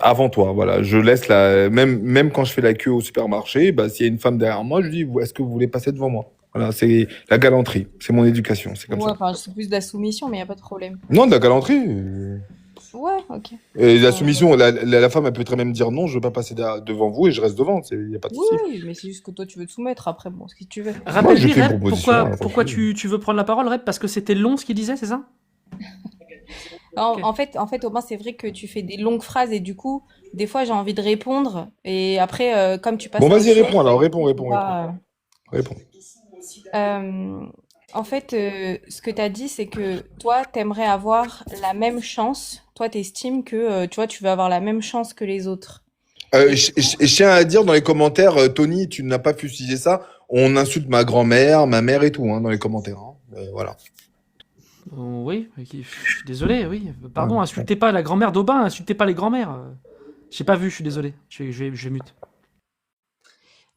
avant toi. Voilà, je laisse même quand je fais la queue au supermarché, s'il y a une femme derrière moi, je dis est-ce que vous voulez passer devant moi? Voilà, c'est la galanterie, c'est mon éducation, c'est comme Ouais, ça. enfin, c'est plus de la soumission, mais il n'y a pas de problème. Non, de la galanterie. Ouais, ok. Et la Euh, soumission, la femme, elle peut très même dire non, je veux pas passer devant vous et je reste devant. Il y a pas de Oui, souci. oui, mais c'est juste que toi, tu veux te soumettre après, bon, ce que tu veux. Moi, je Rappelle-lui, fais une Reb, proposition. pourquoi tu veux prendre la parole, Reb? Parce que c'était long ce qu'il disait, c'est ça? En, Ok. en fait, Aubin, c'est vrai que tu fais des longues phrases et du coup, des fois, j'ai envie de répondre et après, comme tu passes Bon, à autre vas-y, chose, réponds alors, je réponds. peux pas. Réponds. En fait, ce que tu as dit, c'est que toi, t'aimerais avoir la même chance. Toi, t'estimes que, tu vois, tu veux avoir la même chance que les autres. Et Je tiens à dire dans les commentaires, Tony, tu n'as pas fustigé ça. On insulte ma grand-mère, ma mère et tout, hein, dans les commentaires. Hein. Voilà. Oui, je suis désolé, oui. Pardon, Ouais. insultez pas la grand-mère d'Aubin, insultez pas les grand-mères. J'ai pas vu, je suis désolé. Je vais mute.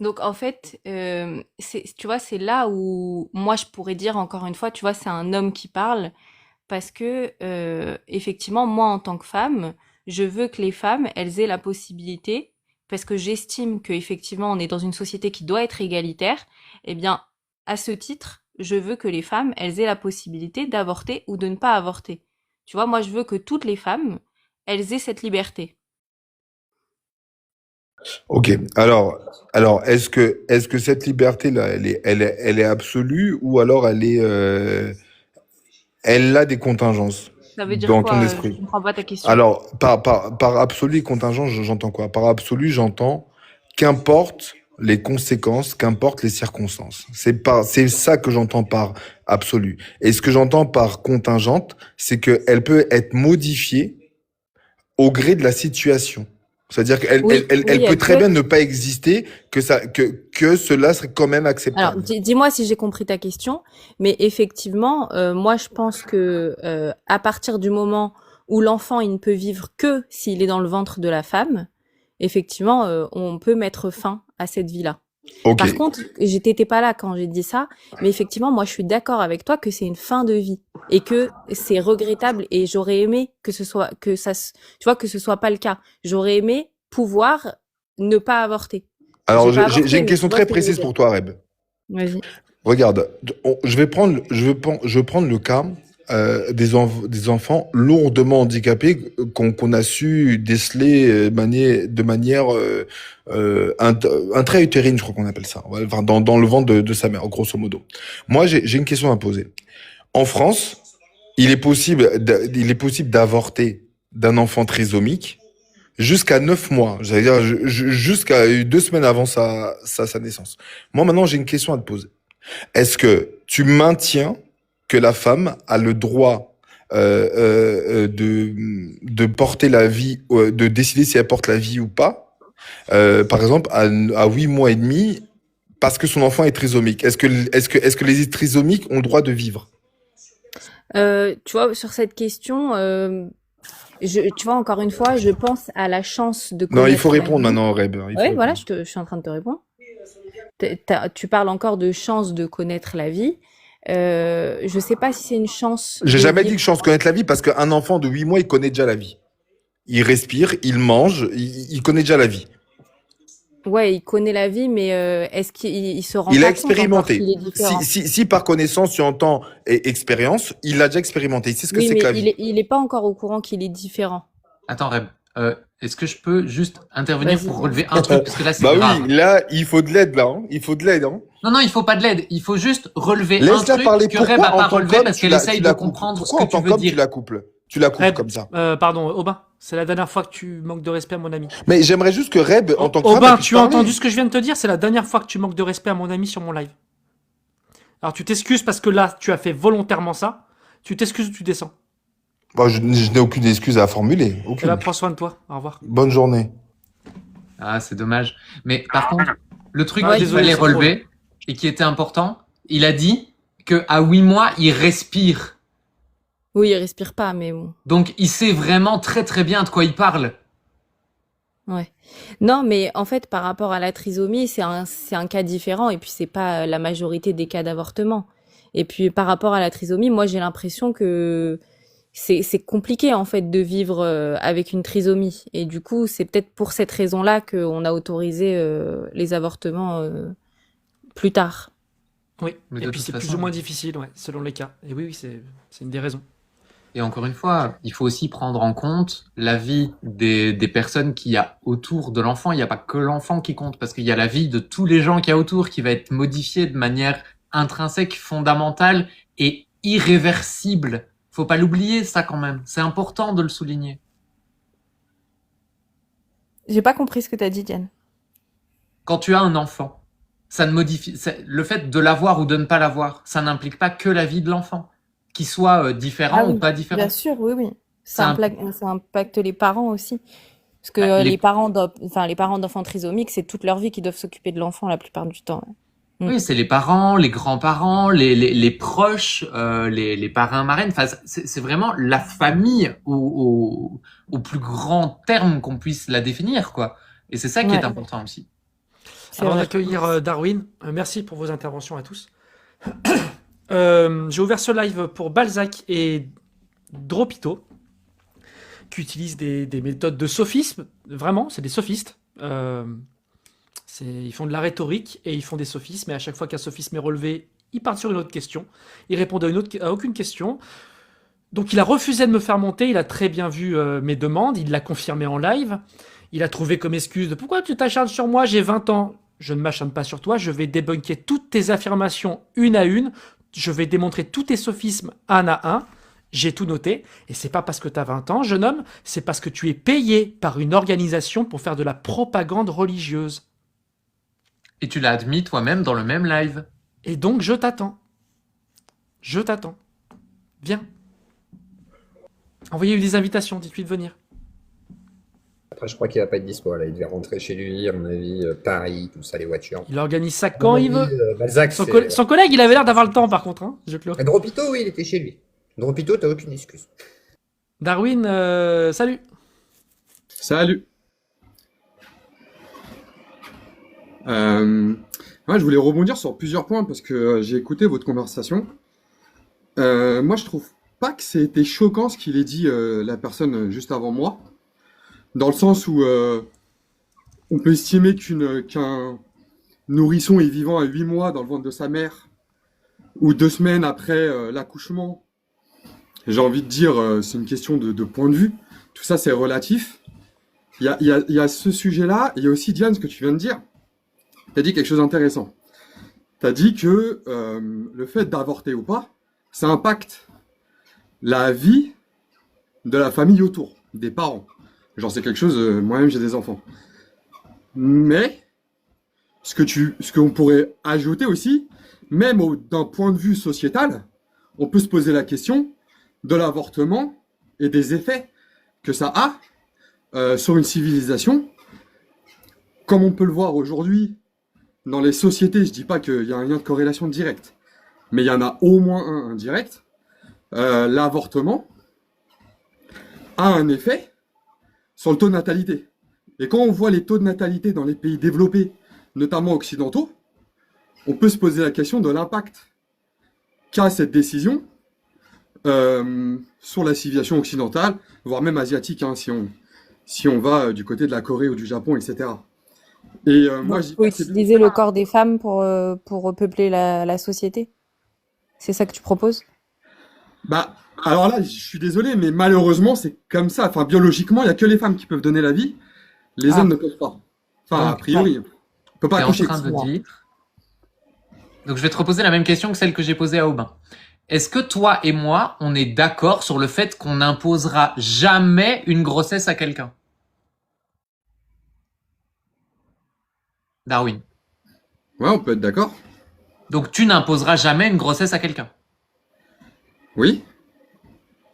donc, en fait, tu vois, c'est là où moi, je pourrais dire encore une fois, tu vois, c'est un homme qui parle parce que, effectivement, moi, en tant que femme, je veux que les femmes, elles aient la possibilité, parce que j'estime que effectivement, on est dans une société qui doit être égalitaire. Eh bien, à ce titre, je veux que les femmes, elles aient la possibilité d'avorter ou de ne pas avorter. Tu vois, moi, je veux que toutes les femmes, elles aient cette liberté. Ok. Alors, est-ce que cette liberté-là, elle est absolue ou alors elle a des contingences Ça veut dire dans ton quoi? Je esprit? comprends pas ta question. Alors, par absolu et contingent, j'entends quoi? Par absolu, j'entends qu'importe les conséquences, qu'importe les circonstances. C'est ça que j'entends par absolu. Et ce que j'entends par contingente, c'est qu'elle peut être modifiée au gré de la situation. C'est-à-dire qu'elle Oui, elle oui, peut elle très peut. bien ne pas exister, que cela serait quand même Alors, acceptable. dis-moi si j'ai compris ta question, mais effectivement, moi je pense que à partir du moment où l'enfant il ne peut vivre que s'il est dans le ventre de la femme, effectivement, on peut mettre fin à cette vie-là. Ok. Par contre, t'étais pas là quand j'ai dit ça, mais effectivement, moi je suis d'accord avec toi que c'est une fin de vie et que c'est regrettable et j'aurais aimé que ce soit tu vois que ce soit pas le cas. J'aurais aimé pouvoir ne pas avorter. Alors, J'ai pas j'ai avorté, une mais question tu vois très ce que je veux précise dire. pour toi, Reb. Vas-y. Regarde, je vais prendre le cas des enfants lourdement handicapés qu'on a su déceler de manière intra-utérine, je crois qu'on appelle ça, ouais, enfin, dans le ventre de sa mère, grosso modo. Moi, j'ai une question à poser. En France, il est possible d'avorter d'un enfant trisomique jusqu'à 9 mois, j'allais dire jusqu'à 2 semaines avant sa naissance. Moi, maintenant, j'ai une question à te poser. Est-ce que tu maintiens que la femme a le droit de porter la vie, de décider si elle porte la vie ou pas, par exemple, à 8 mois et demi, parce que son enfant est trisomique? Est-ce que les trisomiques ont le droit de vivre? Tu vois, sur cette question, tu vois, encore une fois, je pense à la chance de Non, il faut connaître la répondre vie. maintenant, Reb. Il faut Ouais, voilà, répondre. je suis en train de te répondre. Tu parles encore de chance de connaître la vie. Je sais pas si c'est une chance J'ai de jamais dit vivre. que chance connaître la vie parce qu'un enfant de 8 mois, il connaît déjà la vie. Il respire, il mange, il connaît déjà la vie. Ouais, il connaît la vie, mais est-ce qu'il se rend Il a pas compte encore qu'il expérimenté. est différent? Si par connaissance tu entends expérience, il l'a déjà expérimenté. Il sait ce que Oui, c'est que mais la vie. il est pas encore au courant qu'il est différent. Attends, Reb, est-ce que je peux juste intervenir Vas-y, pour Diane. relever un truc parce que là c'est Bah grave. oui, là, il faut de l'aide, là. Hein. Il faut de l'aide. Hein. Non, il faut pas de l'aide. Il faut juste relever un Laisse-la truc parler. que Reb a Pourquoi, en pas tant relevé qu'homme, parce tu qu'elle la, essaye tu de la coupes? comprendre ce Pourquoi, que en tu tant veux qu'homme, tu dire. la coupes? Tu la coupes Reb, comme ça. pardon, Aubin, c'est la dernière fois que tu manques de respect à mon ami. Mais j'aimerais juste que Reb, en tant que femme, elle Aubin, puisse tu as entendu parler. ce que je viens de te dire? C'est la dernière fois que tu manques de respect à mon ami sur mon live. Alors tu t'excuses parce que là, tu as fait volontairement ça. Tu t'excuses ou tu descends? Bon, je n'ai aucune excuse à formuler. Et là, Aucune. prends soin de toi. Au revoir. Bonne journée. Ah, c'est dommage. Mais par contre, le truc Ouais, qu'il désolé, fallait c'est trop, relever et qui était important, il a dit que à 8 mois, il respire. Oui, il respire pas, mais bon. Donc, il sait vraiment très très bien de quoi il parle. Ouais. Non, mais en fait, par rapport à la trisomie, c'est un cas différent, et puis c'est pas la majorité des cas d'avortement. Et puis par rapport à la trisomie, moi j'ai l'impression que c'est compliqué en fait de vivre avec une trisomie. Et du coup, c'est peut-être pour cette raison-là qu'on a autorisé les avortements plus tard. Oui. Mais Et de puis toute c'est plus façon- ou moins difficile, ouais, selon les cas. Et oui, c'est une des raisons. Et encore une fois, il faut aussi prendre en compte la vie des personnes qu'il y a autour de l'enfant. Il n'y a pas que l'enfant qui compte, parce qu'il y a la vie de tous les gens qu'il y a autour qui va être modifiée de manière intrinsèque, fondamentale et irréversible. Faut pas l'oublier, ça, quand même. C'est important de le souligner. J'ai pas compris ce que t'as dit, Diane. Quand tu as un enfant, ça ne modifie, le fait de l'avoir ou de ne pas l'avoir, ça n'implique pas que la vie de l'enfant, qu'il soit différent Ah oui, ou pas différent. bien sûr, oui, oui. C'est un- Ça impacte les parents aussi. Parce que Bah, les parents les parents d'enfants trisomiques, c'est toute leur vie qu'ils doivent s'occuper de l'enfant la plupart du temps. Ouais. Oui, c'est les parents, les grands-parents, les proches, les parrains, marraines. Enfin, c'est vraiment la famille au plus grand terme qu'on puisse la définir, quoi. Et c'est ça qui est Ouais. important aussi. C'est Avant vrai. d'accueillir Darwin, merci pour vos interventions à tous. J'ai ouvert ce live pour Balzac et Dropito, qui utilisent des méthodes de sophisme. Vraiment, c'est des sophistes. Ils font de la rhétorique et ils font des sophismes. Et à chaque fois qu'un sophisme est relevé, ils partent sur une autre question. Ils répondent à aucune question. Donc il a refusé de me faire monter. Il a très bien vu mes demandes. Il l'a confirmé en live. Il a trouvé comme excuse de pourquoi tu t'acharnes sur moi, j'ai 20 ans. Je ne m'acharne pas sur toi. Je vais débunker toutes tes affirmations une à une. Je vais démontrer tous tes sophismes un à un. J'ai tout noté. Et c'est pas parce que tu as 20 ans, jeune homme, c'est parce que tu es payé par une organisation pour faire de la propagande religieuse. Et tu l'as admis toi-même dans le même live. Et donc, je t'attends. Je t'attends. Viens. Envoyez-lui des invitations, dites-lui de venir. Après, je crois qu'il va pas être dispo, là. Il devait rentrer chez lui, à mon avis, Paris, tout ça, les voitures. Il organise ça quand il veut. Balzac, Son collègue, il avait l'air d'avoir le temps, par contre. Hein, je clôt. Dropito, oui, il était chez lui. Dropito, t'as aucune excuse. Darwin, salut. Salut. Moi, je voulais rebondir sur plusieurs points parce que j'ai écouté votre conversation. Moi, je trouve pas que c'était choquant ce qu'il ait dit la personne juste avant moi, dans le sens où on peut estimer qu'un nourrisson est vivant à 8 mois dans le ventre de sa mère ou 2 semaines après l'accouchement. J'ai envie de dire, c'est une question de point de vue. Tout ça, c'est relatif. Il y a ce sujet-là. Il y a aussi, Diane, ce que tu viens de dire. Tu as dit quelque chose d'intéressant. Tu as dit que le fait d'avorter ou pas, ça impacte la vie de la famille autour, des parents. Genre, c'est quelque chose, moi-même, j'ai des enfants. Mais, ce qu'on pourrait ajouter aussi, même d'un point de vue sociétal, on peut se poser la question de l'avortement et des effets que ça a sur une civilisation. Comme on peut le voir aujourd'hui dans les sociétés, je dis pas qu'il y a un lien de corrélation direct, mais il y en a au moins un indirect. L'avortement a un effet sur le taux de natalité. Et quand on voit les taux de natalité dans les pays développés, notamment occidentaux, on peut se poser la question de l'impact qu'a cette décision sur la civilisation occidentale, voire même asiatique, hein, si on va du côté de la Corée ou du Japon, etc. Et moi, Donc, je dis faut pas que c'est bien de utiliser le faire. corps des femmes pour repeupler la société. C'est ça que tu proposes? Bah, alors là, je suis désolé, mais malheureusement, c'est comme ça. Enfin, biologiquement, il y a que les femmes qui peuvent donner la vie. Les hommes Ah, ne peuvent pas. Enfin, a Donc, priori. On peut pas tu es en accoucher. train de ouais. dire... Donc, je vais te reposer la même question que celle que j'ai posée à Aubin. Est-ce que toi et moi, on est d'accord sur le fait qu'on n'imposera jamais une grossesse à quelqu'un? Darwin. Ouais, on peut être d'accord. Donc, tu n'imposeras jamais une grossesse à quelqu'un. Oui.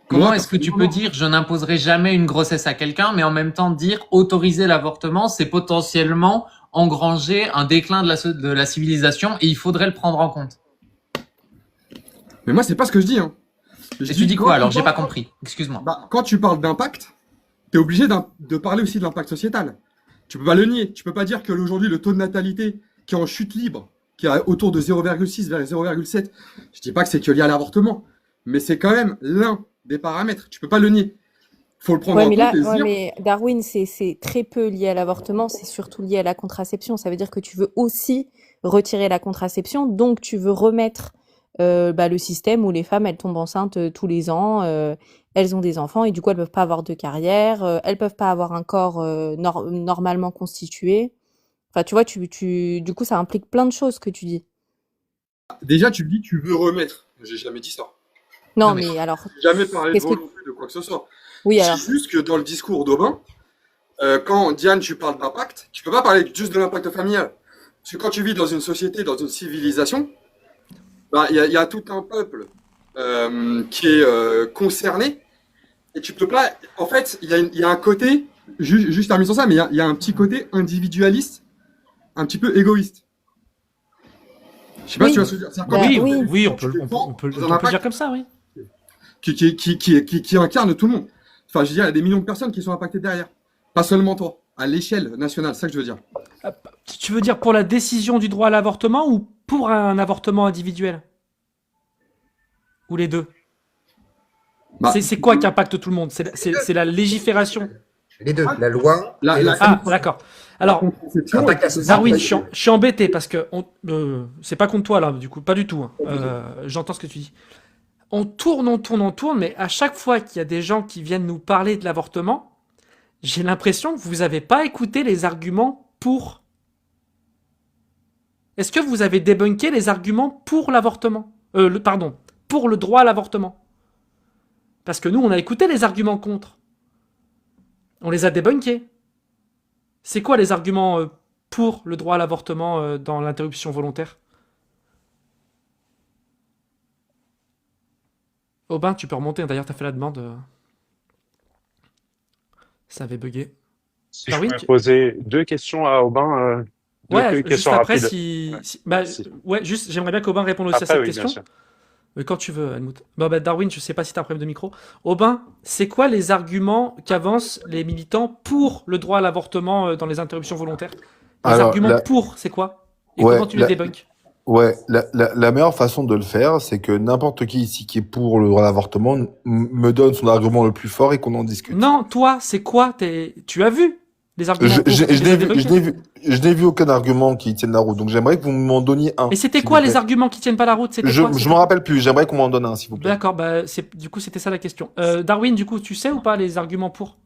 Comment Moi, est-ce que tu peux personnellement, dire je n'imposerai jamais une grossesse à quelqu'un, mais en même temps dire autoriser l'avortement, c'est potentiellement engranger un déclin de la civilisation et il faudrait le prendre en compte. mais moi, c'est pas ce que je dis, hein. Je Et tu dis quand quoi tu alors? J'ai pas parles, compris. Excuse-moi. bah, quand tu parles d'impact, t'es obligé de parler aussi de l'impact sociétal. Tu peux pas le nier. Tu peux pas dire que aujourd'hui, le taux de natalité qui est en chute libre, qui est autour de 0,6 vers 0,7, je dis pas que c'est que lié à l'avortement, mais c'est quand même l'un des paramètres. Tu peux pas le nier. Faut le prendre Ouais, en mais compte là, et se ouais, dire, mais Darwin, c'est très peu lié à l'avortement, c'est surtout lié à la contraception. Ça veut dire que tu veux aussi retirer la contraception, donc tu veux remettre le système où les femmes, elles tombent enceintes tous les ans, elles ont des enfants et du coup, elles peuvent pas avoir de carrière, elles peuvent pas avoir un corps normalement constitué. Enfin, tu vois, du coup, ça implique plein de choses que tu dis. déjà, tu me dis, tu veux remettre. J'ai jamais dit ça. Non, Non mais mais alors, J'ai jamais parlé de qu'est-ce que... volonté de quoi que ce soit. Oui, Je alors, dis juste que dans le discours d'Aubin, quand Diane, tu parles d'impact, tu peux pas parler juste de l'impact familial. Parce que quand tu vis dans une société, dans une civilisation, bah, y a tout un peuple qui est concerné. Et tu peux pas. En fait, il y a un côté, juste terminer sur ça, mais il y a un petit côté individualiste, un petit peu égoïste. Je sais pas si tu oui, vas se dire. C'est-à-dire, quand tu Oui, poses oui. des oui, questions, tu défends dans un on peut dire impact comme ça, oui. qui incarne tout le monde. Enfin, je veux dire, il y a des millions de personnes qui sont impactées derrière. Pas seulement toi, à l'échelle nationale, c'est ça que je veux dire. Tu veux dire pour la décision du droit à l'avortement ou pour un avortement individuel? Ou les deux? Bah, C'est quoi qui impacte tout le monde? C'est la légifération. Les deux, la loi La- et la- la Ah, d'accord. Alors, contraception, Impact la société. Darwin, je suis embêté parce que c'est pas contre toi là, du coup, pas du tout, hein. J'entends ce que tu dis. On tourne, mais à chaque fois qu'il y a des gens qui viennent nous parler de l'avortement, j'ai l'impression que vous n'avez pas écouté les arguments pour. Est-ce que vous avez débunké les arguments pour l'avortement? Pardon, pour le droit à l'avortement. Parce que nous, on a écouté les arguments contre. On les a débunkés. C'est quoi les arguments pour le droit à l'avortement dans l'interruption volontaire? Aubin, tu peux remonter. D'ailleurs, tu as fait la demande. Ça avait bugué. Si je Darwin, pouvais poser deux questions à Aubin, ouais, juste questions après, rapides. si... Ouais, bah, si. ouais, juste, j'aimerais bien qu'Aubin réponde aussi à Après, cette oui, bien question. sûr. Quand tu veux, Helmut. Bon, bah, Darwin, je sais pas si tu as un problème de micro. Aubin, c'est quoi les arguments qu'avancent les militants pour le droit à l'avortement dans les interruptions volontaires? Les Alors, arguments pour, c'est quoi? Et ouais, comment tu les débunks? la meilleure façon de le faire, c'est que n'importe qui ici qui est pour le droit à l'avortement me donne son argument le plus fort et qu'on en discute. Non, toi, c'est quoi? Tu as vu les arguments pour? Je Tu les n'ai as vu, débunkés? je n'ai vu aucun argument qui tienne la route. Donc j'aimerais que vous m'en donniez un. Et c'était s'il quoi vous les plaît. arguments qui tiennent pas la route? C'était Je quoi? je m'en rappelle plus. J'aimerais qu'on m'en donne un, s'il vous plaît. D'accord, bah, du coup, c'était ça la question. Darwin, du coup, tu sais ou pas les arguments pour?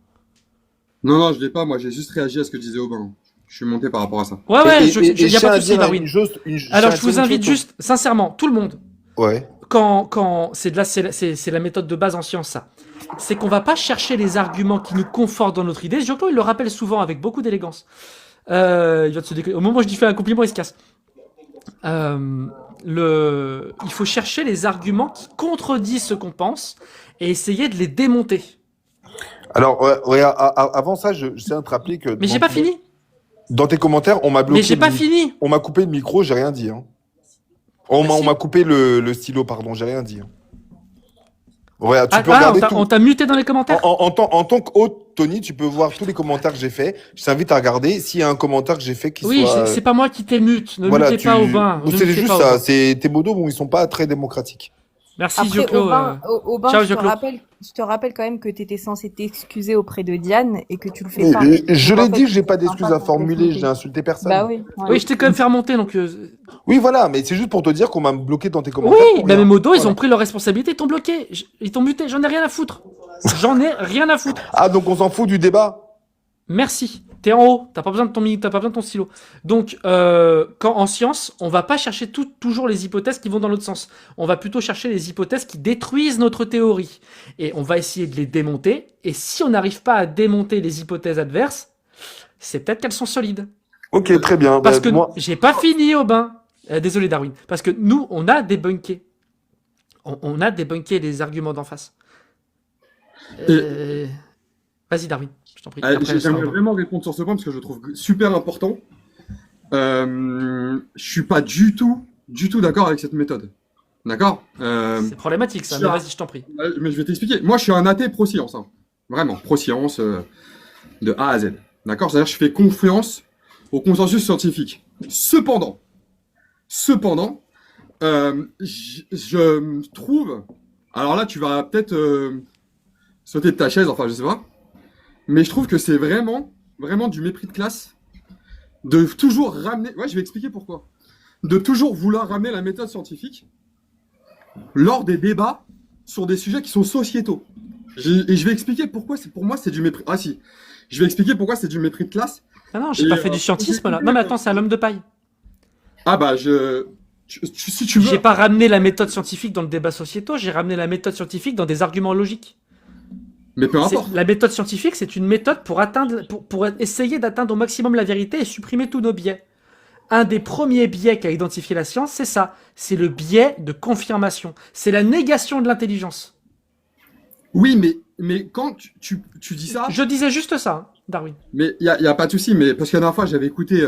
Non, je l'ai pas. Moi, j'ai juste réagi à ce que disait Aubin. Je suis monté par rapport à ça. Ouais, ouais, Et il n'y a pas de souci, Darwin. Alors, je vous invite juste, sincèrement, tout le monde, Ouais. quand c'est la méthode de base en science, ça. C'est qu'on va pas chercher les arguments qui nous confortent dans notre idée. Jean-Claude, il le rappelle souvent avec beaucoup d'élégance. Il va se déclarer. Au moment où je lui fais un compliment, il se casse. Il faut chercher les arguments qui contredisent ce qu'on pense et essayer de les démonter. Alors, avant ça, je tiens à te rappeler que Mais j'ai pas fini. dans tes commentaires, on m'a bloqué. Mais j'ai pas fini. On m'a coupé le micro, j'ai rien dit. Hein. On Bah, si. m'a coupé le stylo, pardon, j'ai rien dit. Hein. Ouais, tu peux Ah, regarder tout. on t'a muté dans les commentaires? En tant qu'hôte, Tony, tu peux voir tous les commentaires que j'ai faits. Je t'invite à regarder s'il y a un commentaire que j'ai fait qui Oui, soit. c'est pas moi qui t'ai mute. Ne Voilà, mutez pas Aubin. Ne C'est mutez juste pas ça. Aubin. C'est tes mots d'eau, bon, ils sont pas très démocratiques. Merci, Après, Gioclo. Aubin, Ciao, je te Gioclo. rappelle quand même que tu étais censé t'excuser auprès de Diane et que tu le fais Mais, pas. je Donc, en l'ai dit, fait, j'ai pas c'est d'excuses sympa à qu'on te laisse formuler, monter. j'ai insulté personne. Bah oui. ouais. Oui, je t'ai quand même fait remonter, donc... Oui, voilà, mais c'est juste pour te dire qu'on m'a bloqué dans tes Oui, commentaires. pour bah rien. mes modos, ils Voilà. ont pris leurs responsabilités, ils t'ont bloqué, ils t'ont muté, j'en ai rien à foutre. J'en ai rien à foutre. Ah, donc on s'en fout du débat? Merci. T'es en haut, t'as pas besoin de t'as pas besoin de ton stylo. Donc, quand en science, on va pas chercher toujours les hypothèses qui vont dans l'autre sens. On va plutôt chercher les hypothèses qui détruisent notre théorie. Et on va essayer de les démonter. Et si on n'arrive pas à démonter les hypothèses adverses, c'est peut-être qu'elles sont solides. Ok, très bien. Parce Bah, que moi, j'ai pas fini, Aubin. Désolé, Darwin. Parce que nous, on a débunké. On a débunké les arguments d'en face. Vas-y, Darwin. Je t'en prie. Après, ce sera J'aimerais Aubin. vraiment répondre sur ce point parce que je le trouve super important. Je suis pas du tout d'accord avec cette méthode. D'accord? C'est problématique, ça. je Mais suis un- vas-y, je t'en prie. Mais je vais t'expliquer. Moi, je suis un athée pro-science. Hein. Vraiment, pro-science de A à Z. D'accord? C'est-à-dire que je fais confiance au consensus scientifique. Cependant, je trouve... Alors là, tu vas peut-être sauter de ta chaise, enfin, je sais pas. Mais je trouve que c'est vraiment du mépris de classe de toujours ramener... Ouais, je vais expliquer pourquoi. De toujours vouloir ramener la méthode scientifique lors des débats sur des sujets qui sont sociétaux. Et je vais expliquer pourquoi pour moi c'est du mépris. Ah si, je vais expliquer pourquoi c'est du mépris de classe. Ah non, j'ai Et, pas fait du scientisme là. Non, mais attends, c'est un homme de paille. Ah bah si tu veux. J'ai pas ramené la méthode scientifique dans le débat sociétal, j'ai ramené la méthode scientifique dans des arguments logiques. Mais peu importe. La méthode scientifique, c'est une méthode pour essayer d'atteindre au maximum la vérité et supprimer tous nos biais. Un des premiers biais qu'a identifié la science, c'est ça. C'est le biais de confirmation. C'est la négation de l'intelligence. Oui, mais quand tu dis ça, Je disais juste ça, hein, Darwin. mais y a pas de souci. Mais parce que la dernière fois j'avais écouté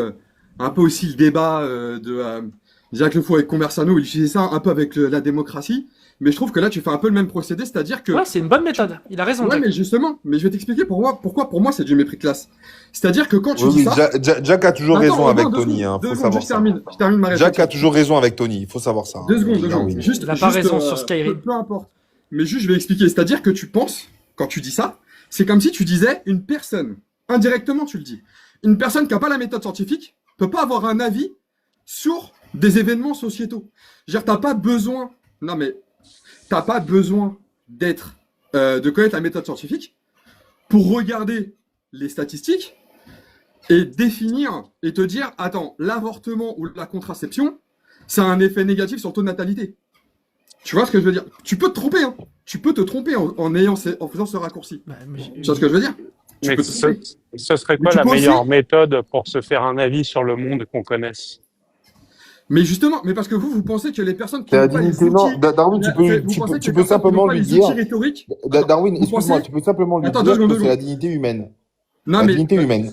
un peu aussi le débat de Jacques Le Fou avec Conversano, il utilisait ça un peu avec la démocratie. Mais je trouve que là tu fais un peu le même procédé, c'est-à-dire que Ouais, c'est une bonne méthode. Il a raison, ouais, Jack. mais justement, mais je vais t'expliquer pourquoi pour moi c'est du mépris de classe. C'est-à-dire que quand tu oui, dis oui, ça, Jack a toujours Attends, raison Aubin, avec deux Tony, secondes, hein, deux faut secondes, savoir je ça. termine ma réflexion. Jack a toujours raison avec Tony, il faut savoir ça. Deux secondes, Darwin. juste, Il a pas juste, raison sur Skyrim. peu importe. Mais juste, je vais expliquer. C'est-à-dire que tu penses, quand tu dis ça, c'est comme si tu disais une personne, indirectement tu le dis, une personne qui n'a pas la méthode scientifique peut pas avoir un avis sur des événements sociétaux. Je veux dire, t'as pas besoin d'être, de connaître la méthode scientifique pour regarder les statistiques et définir et te dire, attends, l'avortement ou la contraception, ça a un effet négatif sur le taux de natalité. Tu vois ce que je veux dire? Tu peux te tromper, hein. Tu peux te tromper en faisant ce raccourci. Bah, mais Tu vois ce que je veux dire? Tu Mais peux te tromper. ce serait Mais quoi tu la peux aussi- meilleure méthode pour se faire un avis sur le monde qu'on connaisse? Mais justement, mais parce que vous pensez que les personnes qui C'est la n'ont pas les dignité, outils, non, Darwin, vous pensez que tu les peux personnes qui simplement n'ont pas lui les dire, outils rhétoriques, Darwin, vous excuse-moi, pensez- tu peux simplement lui Attends, dire deux que secondes. c'est la dignité humaine. non La mais, dignité humaine.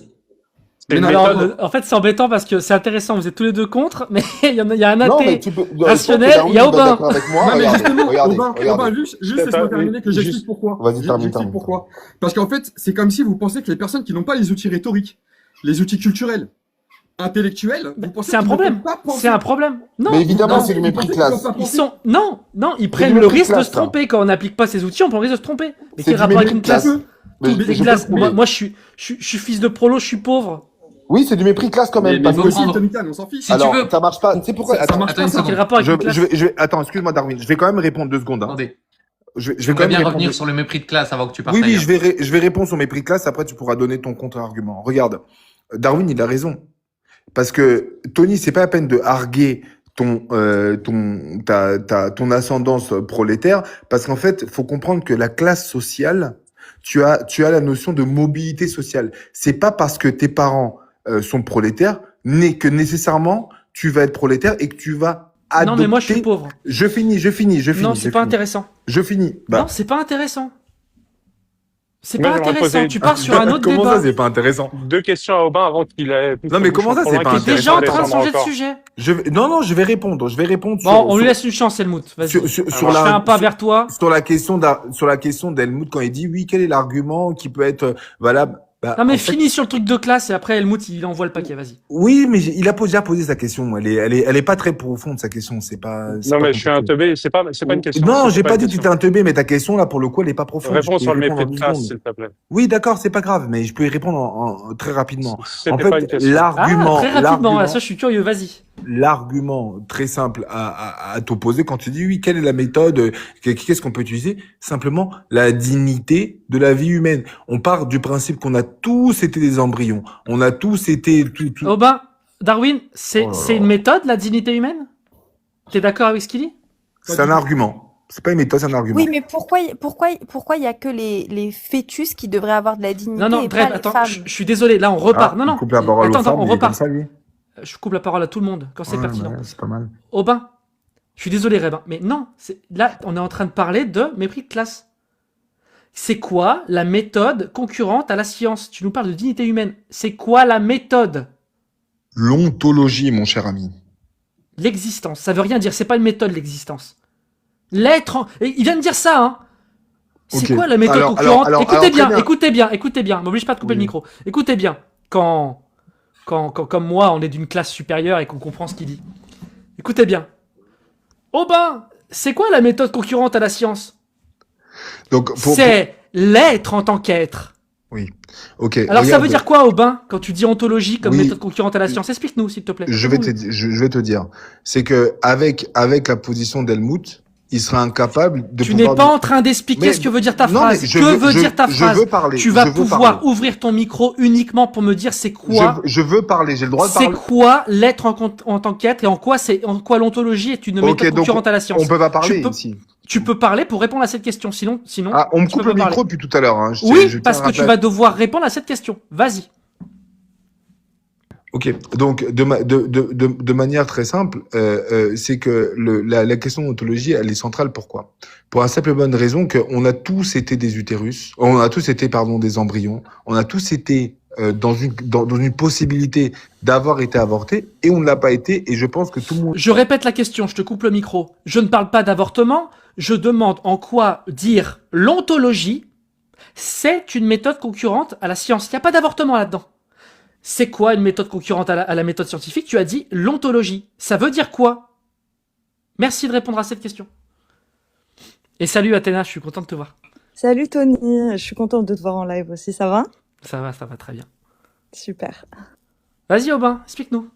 C'est une non, Alors, méthode. en fait, c'est embêtant parce que c'est intéressant. Vous êtes tous les deux contre, mais il y a un Non, mais athée. tu peux, rationnel, je pense que il y a Darwin va Aubin. être d'accord avec moi. non mais Regardez, justement, regardez, Aubin, regardez. juste C'est laisse-moi pas- terminer que j'explique juste- pourquoi. Vas-y, termine, J'explique termine. pourquoi. Parce qu'en fait, c'est comme si vous pensez que les personnes qui n'ont pas les outils rhétoriques, les outils culturels, intellectuels, vous pensez C'est un qu'ils ne problème. peuvent pas penser. C'est un problème. Non. Mais évidemment, non. c'est du Vous mépris de pensez qu'ils classe. peuvent pas Ils penser. sont non, ils du prennent le mépris de risque de classe, se ça. tromper quand on n'applique pas ces outils. On prend le risque de se tromper. Mais C'est quel du rapport avec mépris une de classe. classe? Mais Toutes les je classes. peux- Moi, je suis fils de prolo, je suis pauvre. Oui, c'est du mépris de classe quand même. Mais parce vous que aussi, prendre- Tommy Khan, on s'en fiche. Si alors, tu veux- ça marche pas. Tu sais pourquoi? Ça Attends, marche Attends une pas, ça. seconde. Quel rapport avec une classe? attends, excuse-moi, Darwin. Je vais quand même répondre 2 secondes, hein. Attendez. Je vais J'aimerais quand même bien répondre. revenir sur le mépris de classe avant que tu partes Oui, oui, ailleurs. je vais répondre sur mépris de classe. Après, tu pourras donner ton contre-argument. Regarde, Darwin, il a raison. Parce que Tony, c'est pas la peine de arguer ton ascendance prolétaire, parce qu'en fait, faut comprendre que la classe sociale, tu as la notion de mobilité sociale. C'est pas parce que tes parents sont prolétaires que nécessairement tu vas être prolétaire et que tu vas adopter. Non, mais moi, je suis pauvre. Je finis. Non, c'est pas intéressant. Je finis. Bah, Non, c'est pas intéressant. C'est Moi, pas j'aimerais intéressant. poser- Tu pars sur un autre comment débat. ça, c'est pas intéressant? Deux questions à Aubin avant qu'il ait. Non, mais comment ça, c'est pas T'es déjà en train de intéressant. changer de sujet. Non, je vais répondre. Bon, on lui laisse une chance, Helmut. Vas-y. sur Je fais un pas vers toi. sur la question d'Helmut quand il dit oui, quel est l'argument qui peut être valable? Bah, Non mais en fait, finis sur le truc de classe et après Helmut il envoie le paquet, vas-y. oui, mais il a déjà posé sa question. Elle est pas très profonde, sa question. C'est Non, pas mais je suis un compliqué. teubé. C'est pas une question. Non, C'était j'ai pas pas une dit que tu question. étais un teubé, mais ta question, là, pour le coup, elle est pas profonde. Je Réponds peux y sur le répondre mépris en de 12 classe, secondes. s'il te plaît. Oui, d'accord, c'est pas grave, mais je peux y répondre très rapidement. En C'était pas une fait, question. Ah, très rapidement, ça je suis curieux, vas-y. l'argument très simple à t'opposer quand tu dis oui, quelle est la méthode, qu'est-ce qu'on peut utiliser? Simplement la dignité de la vie humaine. On part du principe qu'on a tous été des embryons. On a tous été tout. Aubin, Darwin, c'est Oh là c'est là. une méthode, la dignité humaine? T'es d'accord avec ce qu'il dit? C'est un argument. C'est pas une méthode, c'est un argument. Oui, mais pourquoi il y a que les fœtus qui devraient avoir de la dignité Non, non, et Dredd, pas les attends, femmes? je suis désolé, là on repart. Ah, Non, il non, coupe la parole aux attends, femmes, on il est comme repart. ça, lui. Je coupe la parole à tout le monde quand c'est Ouais, pertinent. ouais, c'est pas mal. Aubin, je suis désolé, Rébin, mais non, là on est en train de parler de mépris de classe. C'est quoi la méthode concurrente à la science? Tu nous parles de dignité humaine. C'est quoi la méthode? L'ontologie, mon cher ami. L'existence, ça veut rien dire, c'est pas une méthode l'existence. Et il vient de dire ça, hein. C'est Ok. quoi la méthode Alors, concurrente? alors, Écoutez très bien, bien. écoutez bien. M'oblige pas de couper Oui. le micro. Écoutez bien. Quand, comme moi, on est d'une classe supérieure et qu'on comprend ce qu'il dit. Écoutez bien. Aubin, c'est quoi la méthode concurrente à la science? Donc, C'est l'être en tant qu'être. Oui. Ok. Alors ça regarde, veut dire quoi, Aubin, quand tu dis ontologie comme Oui. méthode concurrente à la science? Explique-nous, s'il te plaît. je vais te dire. C'est que avec la position d'Helmut, il sera incapable de Tu n'es pouvoir pas en train d'expliquer Mais- ce que veut dire ta Non, phrase. mais je Que veux- veut je- dire ta je phrase? veux parler, Tu vas je veux pouvoir parler. ouvrir ton micro uniquement pour me dire c'est quoi, Je veux parler, j'ai le droit de c'est parler. quoi l'être en tant qu'être et en quoi l'ontologie est une Ok, méthode donc concurrente à la science. On peut pas parler Tu peux- ici. Tu peux parler pour répondre à cette question, sinon Ah, on me tu coupe peux le pas micro parler. depuis tout à l'heure. Hein. Oui, je tiens parce à que tu rappeler. vas devoir répondre à cette question. Vas-y. Ok, donc de manière très simple, c'est que la question d'ontologie, elle est centrale. Pourquoi? Pour la simple et bonne raison qu'on a tous été des utérus, on a tous été des embryons, on a tous été dans une possibilité d'avoir été avorté et on ne l'a pas été. Et je pense que tout le monde. Je répète la question, je te coupe le micro. Je ne parle pas d'avortement, je demande en quoi dire l'ontologie, c'est une méthode concurrente à la science. Il n'y a pas d'avortement là-dedans. C'est quoi une méthode concurrente à la méthode scientifique? Tu as dit l'ontologie. Ça veut dire quoi? Merci de répondre à cette question. Et salut Athéna, je suis content de te voir. Salut Tony, je suis contente de te voir en live aussi, ça va? Ça va très bien. Super. Vas-y Aubin, explique-nous.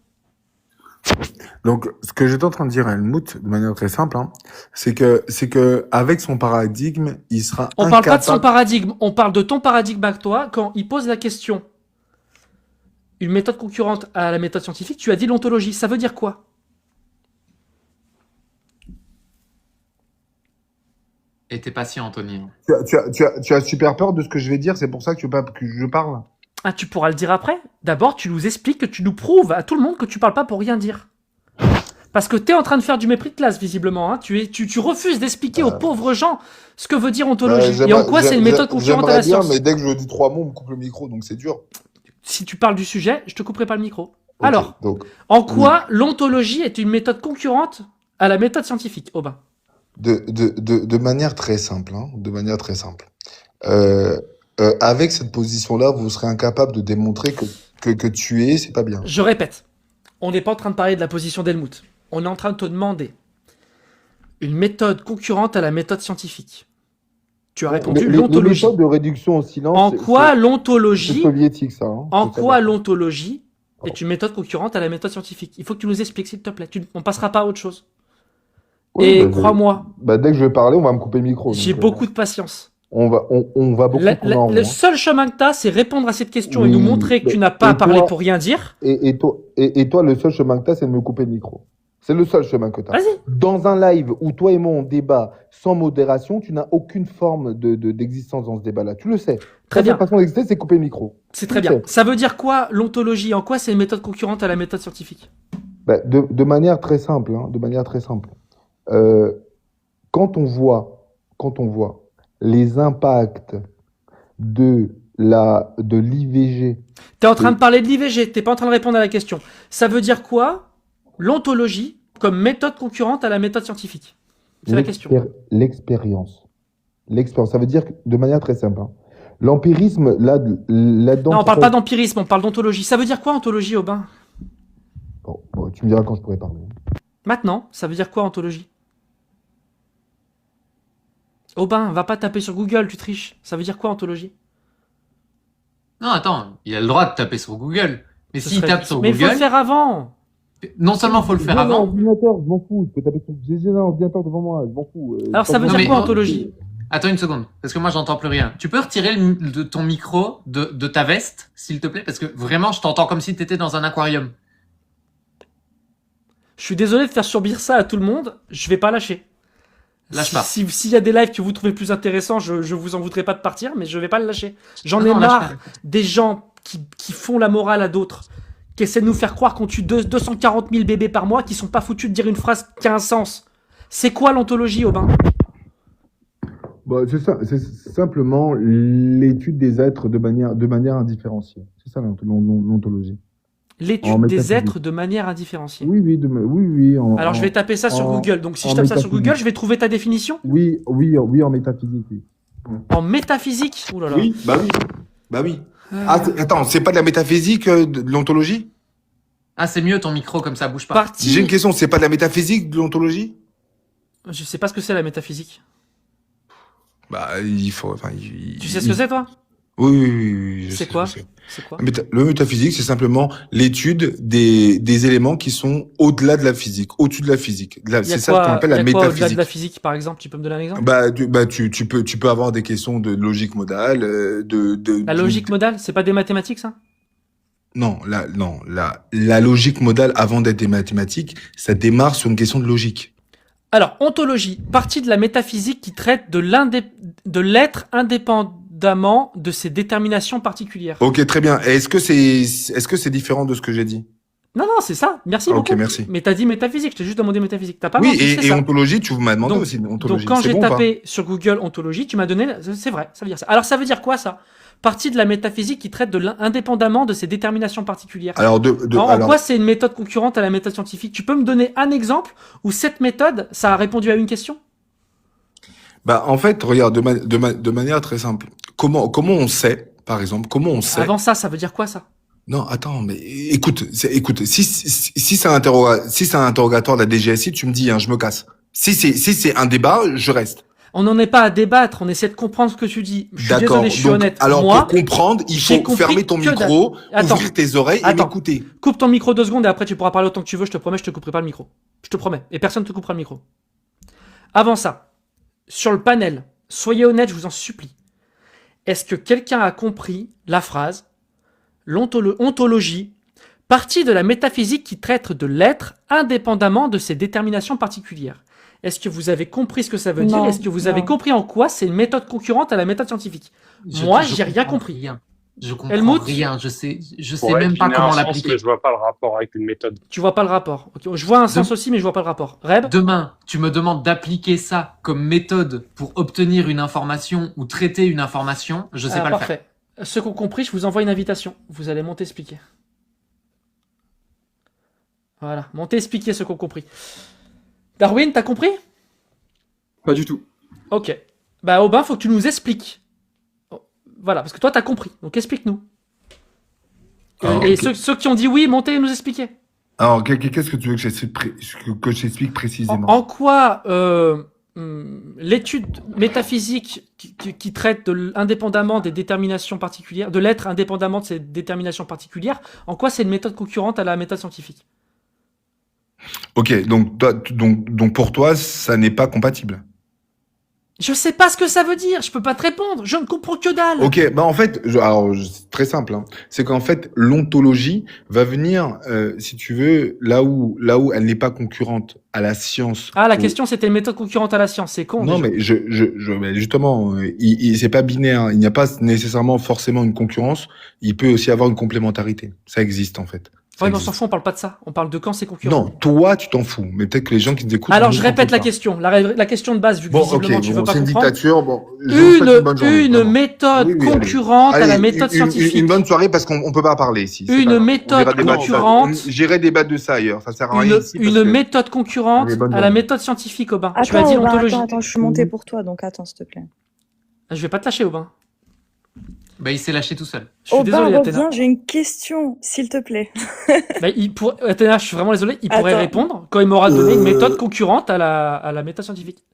Donc, ce que j'étais en train de dire à Helmut, de manière très simple, hein, c'est que avec son paradigme, il sera On parle pas de son incapable. paradigme, on parle de ton paradigme à toi. Quand il pose la question, une méthode concurrente à la méthode scientifique, tu as dit l'ontologie. Ça veut dire quoi? Et t'es patient, Anthony. Tu as super peur de ce que je vais dire, c'est pour ça que tu veux pas que je parle. Ah, tu pourras le dire après. D'abord, tu nous expliques, que tu nous prouves à tout le monde que tu parles pas pour rien dire. Parce que t'es en train de faire du mépris de classe, visiblement. Hein. Tu refuses d'expliquer aux pauvres gens ce que veut dire ontologie. Et en quoi c'est une méthode concurrente à la bien, science. mais dès que je dis 3 mots, on me coupe le micro, donc c'est dur. Si tu parles du sujet, je te couperai pas le micro. Ok, Alors, donc, en quoi l'ontologie est une méthode concurrente à la méthode scientifique, Aubin? de manière très simple, hein, de manière très simple. Avec cette position-là, vous serez incapable de démontrer que tuer, c'est pas bien. Je répète, on n'est pas en train de parler de la position d'Helmut. On est en train de te demander une méthode concurrente à la méthode scientifique. Tu as répondu Les l'ontologie. méthodes de réduction au silence, En quoi c'est l'ontologie, soviétique, ça. Hein, en faut quoi savoir. l'ontologie est une méthode concurrente à la méthode scientifique? Il faut que tu nous expliques, s'il te plaît. On passera pas à autre chose. Ouais, Et bah, crois-moi, dès que je vais parler, on va me couper le micro. j'ai donc, beaucoup de patience. on va beaucoup tourner en rond, Le hein. seul chemin que tu as, c'est répondre à cette question et Oui, nous montrer que mais- tu n'as pas et parlé toi- pour rien dire. Et toi, le seul chemin que tu as, c'est de me couper le micro. C'est le seul chemin que tu as. Vas-y. Dans un live où toi et moi on débat sans modération, tu n'as aucune forme d'existence dans ce débat-là. Tu le sais. Très Ta bien. façon d'exister, c'est couper le micro. C'est Tu très le bien. sais. Ça veut dire quoi l'ontologie? En quoi c'est une méthode concurrente à la méthode scientifique? De manière très simple, hein, de manière très simple. Quand on voit les impacts de l'IVG. T'es en train de parler de l'IVG, t'es pas en train de répondre à la question. Ça veut dire quoi l'ontologie comme méthode concurrente à la méthode scientifique? C'est la question. L'expérience. L'expérience. Ça veut dire que, de manière très simple, hein, L'empirisme, là-dedans. Non, on pour parle toi- pas d'empirisme, on parle d'ontologie. Ça veut dire quoi ontologie, Aubin? Bon, tu me diras quand je pourrai parler. Maintenant, ça veut dire quoi ontologie? Aubin, va pas taper sur Google, tu triches. Ça veut dire quoi ontologie? Non, attends, il a le droit de taper sur Google. Mais Ce s'il serait- tape sur Mais il faut le Google, faire avant. non seulement faut le faire J'ai un avant, ordinateur, je m'en fous. Je peux taper sur... J'ai un ordinateur devant moi, je m'en fous. Alors ça veut Non, dire mais- quoi ontologie? attends une seconde, parce que moi j'entends plus rien. Tu peux retirer de ton micro de ta veste, s'il te plaît, parce que vraiment je t'entends comme si t'étais dans un aquarium. Je suis désolé de faire subir ça à tout le monde, je vais pas lâcher. Lâche pas. S'il y a des lives que vous trouvez plus intéressants, je vous en voudrais pas de partir, mais je vais pas le lâcher. J'en Ah ai non, lâche marre pas. des gens qui font la morale à d'autres, qui essaient de nous faire croire qu'on tue 240 000 bébés par mois, qui sont pas foutus de dire une phrase qui a un sens. C'est quoi l'ontologie, Aubin? Bah, c'est ça, c'est simplement l'étude des êtres de manière indifférenciée. C'est ça l'ontologie. En L'étude des métaphysique. êtres de manière indifférenciée. Oui, oui, oui. Alors je vais taper ça sur en- Google. Donc si en je tape ça sur métaphysique. Google, je vais trouver ta définition. Oui, en métaphysique, oui. En métaphysique. Ouh là là. Oui, bah oui. Bah oui. Attends, c'est pas de la métaphysique, de l'ontologie? Ah, c'est mieux ton micro comme ça bouge pas. Partie. J'ai une question, c'est pas de la métaphysique, de l'ontologie? Je sais pas ce que c'est la métaphysique. Bah, il faut. Enfin, Tu sais ce que c'est toi? Oui, je C'est sais quoi? ce que c'est. C'est quoi? Le métaphysique, c'est simplement l'étude des éléments qui sont au-delà de la physique, au-dessus de la physique. Il y a C'est ça qu'on quoi, appelle il y la a quoi au-delà de métaphysique. la physique, par exemple? Tu peux me donner un exemple? Tu peux avoir des questions de logique modale, La logique modale, c'est pas des mathématiques, ça? Non, la logique modale avant d'être des mathématiques, ça démarre sur une question de logique. Alors, ontologie, partie de la métaphysique qui traite de l'être indépendamment de ses déterminations particulières. Ok, très bien. Est-ce que c'est différent de ce que j'ai dit? Non, c'est ça. Merci Ok, beaucoup. merci. Mais t'as dit métaphysique, je t'ai juste demandé métaphysique. T'as pas Oui, menti, c'est et ça. ontologie, tu m'as demandé Donc- aussi Donc ontologie. quand C'est j'ai bon ou pas? tapé sur Google ontologie, tu m'as donné, c'est vrai, ça veut dire ça. Alors ça veut dire quoi ça? Partie de la métaphysique qui traite indépendamment de ses déterminations particulières. Alors, En quoi c'est une méthode concurrente à la méthode scientifique? Tu peux me donner un exemple où cette méthode, ça a répondu à une question? bah, en fait, regarde, de manière très simple. Comment on sait, par exemple, comment on sait? Avant ça veut dire quoi ça? Non, attends, mais écoute, si c'est un interrogatoire de la DGSI, tu me dis, hein, je me casse. Si c'est un débat, je reste. On n'en est pas à débattre, on essaie de comprendre ce que tu dis. Je suis D'accord. désolé, je suis Donc, honnête. alors, Moi, pour comprendre, il j'ai faut compris fermer ton que micro, Attends. ouvrir tes oreilles et Attends. m'écouter. coupe ton micro 2 secondes et après tu pourras parler autant que tu veux, je te promets, je te couperai pas le micro. Je te promets. Et personne ne te coupera le micro. Avant ça, sur le panel, soyez honnête, je vous en supplie. Est-ce que quelqu'un a compris la phrase ontologie, partie de la métaphysique qui traite de l'être indépendamment de ses déterminations particulières? Est-ce que vous avez compris ce que ça veut dire? Non, Est-ce que vous avez non. compris en quoi c'est une méthode concurrente à la méthode scientifique? Moi, j'ai rien comprends compris. Rien. Je comprends Helmut rien. Je sais Pourrait même pas définir comment un sens, l'appliquer. mais je vois pas le rapport avec une méthode. Tu vois pas le rapport. Ok, je vois un sens aussi, mais je vois pas le rapport. Reb? Demain, tu me demandes d'appliquer ça comme méthode pour obtenir une information ou traiter une information, je sais pas le faire. Parfait. Ceux qui ont compris, je vous envoie une invitation. Vous allez monter expliquer. Voilà, monter expliquer ceux qui ont compris. Darwin, t'as compris? Pas du tout. Ok. Bah Aubin, faut que tu nous expliques. Oh, voilà, parce que toi t'as compris. Donc explique-nous. Alors, Et ok. ceux qui ont dit oui, montez et nous expliquer. Alors, qu'est-ce que tu veux que j'explique En, précisément? en quoi l'étude métaphysique qui traite indépendamment des déterminations particulières, de l'être indépendamment de ses déterminations particulières, en quoi c'est une méthode concurrente à la méthode scientifique? Ok, donc pour toi, ça n'est pas compatible. Je sais pas ce que ça veut dire, je peux pas te répondre, je ne comprends que dalle. Ok, bah en fait, c'est très simple, hein. C'est qu'en fait, l'ontologie va venir, si tu veux, là où elle n'est pas concurrente à la science. Ah, la ou- question c'était une méthode concurrente à la science, c'est con. Non, déjà. mais mais justement, c'est pas binaire. Il n'y a pas nécessairement forcément une concurrence. Il peut aussi avoir une complémentarité. Ça existe en fait. Ça Ouais, mais on existe. s'en fout, on parle pas de ça. On parle de quand c'est concurrent. Non, toi, tu t'en fous. Mais peut-être que les gens qui nous écoutent. Alors, ne je s'en répète foutent la pas. question. La question de base, vu que Bon, ok, visiblement tu veux bon, pas c'est une comprendre. dictature. Bon, je vous souhaite une bonne journée. Une vraiment. méthode Oui, oui, allez. concurrente à la Allez, méthode scientifique. Une bonne soirée parce qu'on peut pas parler ici. C'est Une pas grave. On méthode ira débattre de ça. concurrente. J'irai débattre de ça ailleurs. Ça sert à rien Une, ici. parce une que- méthode concurrente Allez, bonne à la journée. méthode scientifique, Aubin. Tu as Attends, dit Aubin, ontologie. attends, je suis montée pour toi, donc attends, s'il te plaît. Je vais pas te lâcher, Aubin. Bah, il s'est lâché tout seul. Je suis Aubin, désolé, Athéna. reviens, j'ai une question, s'il te plaît. Bah, Athéna, je suis vraiment désolé, il pourrait Attends. répondre quand il m'aura donné une méthode concurrente à la méthode scientifique.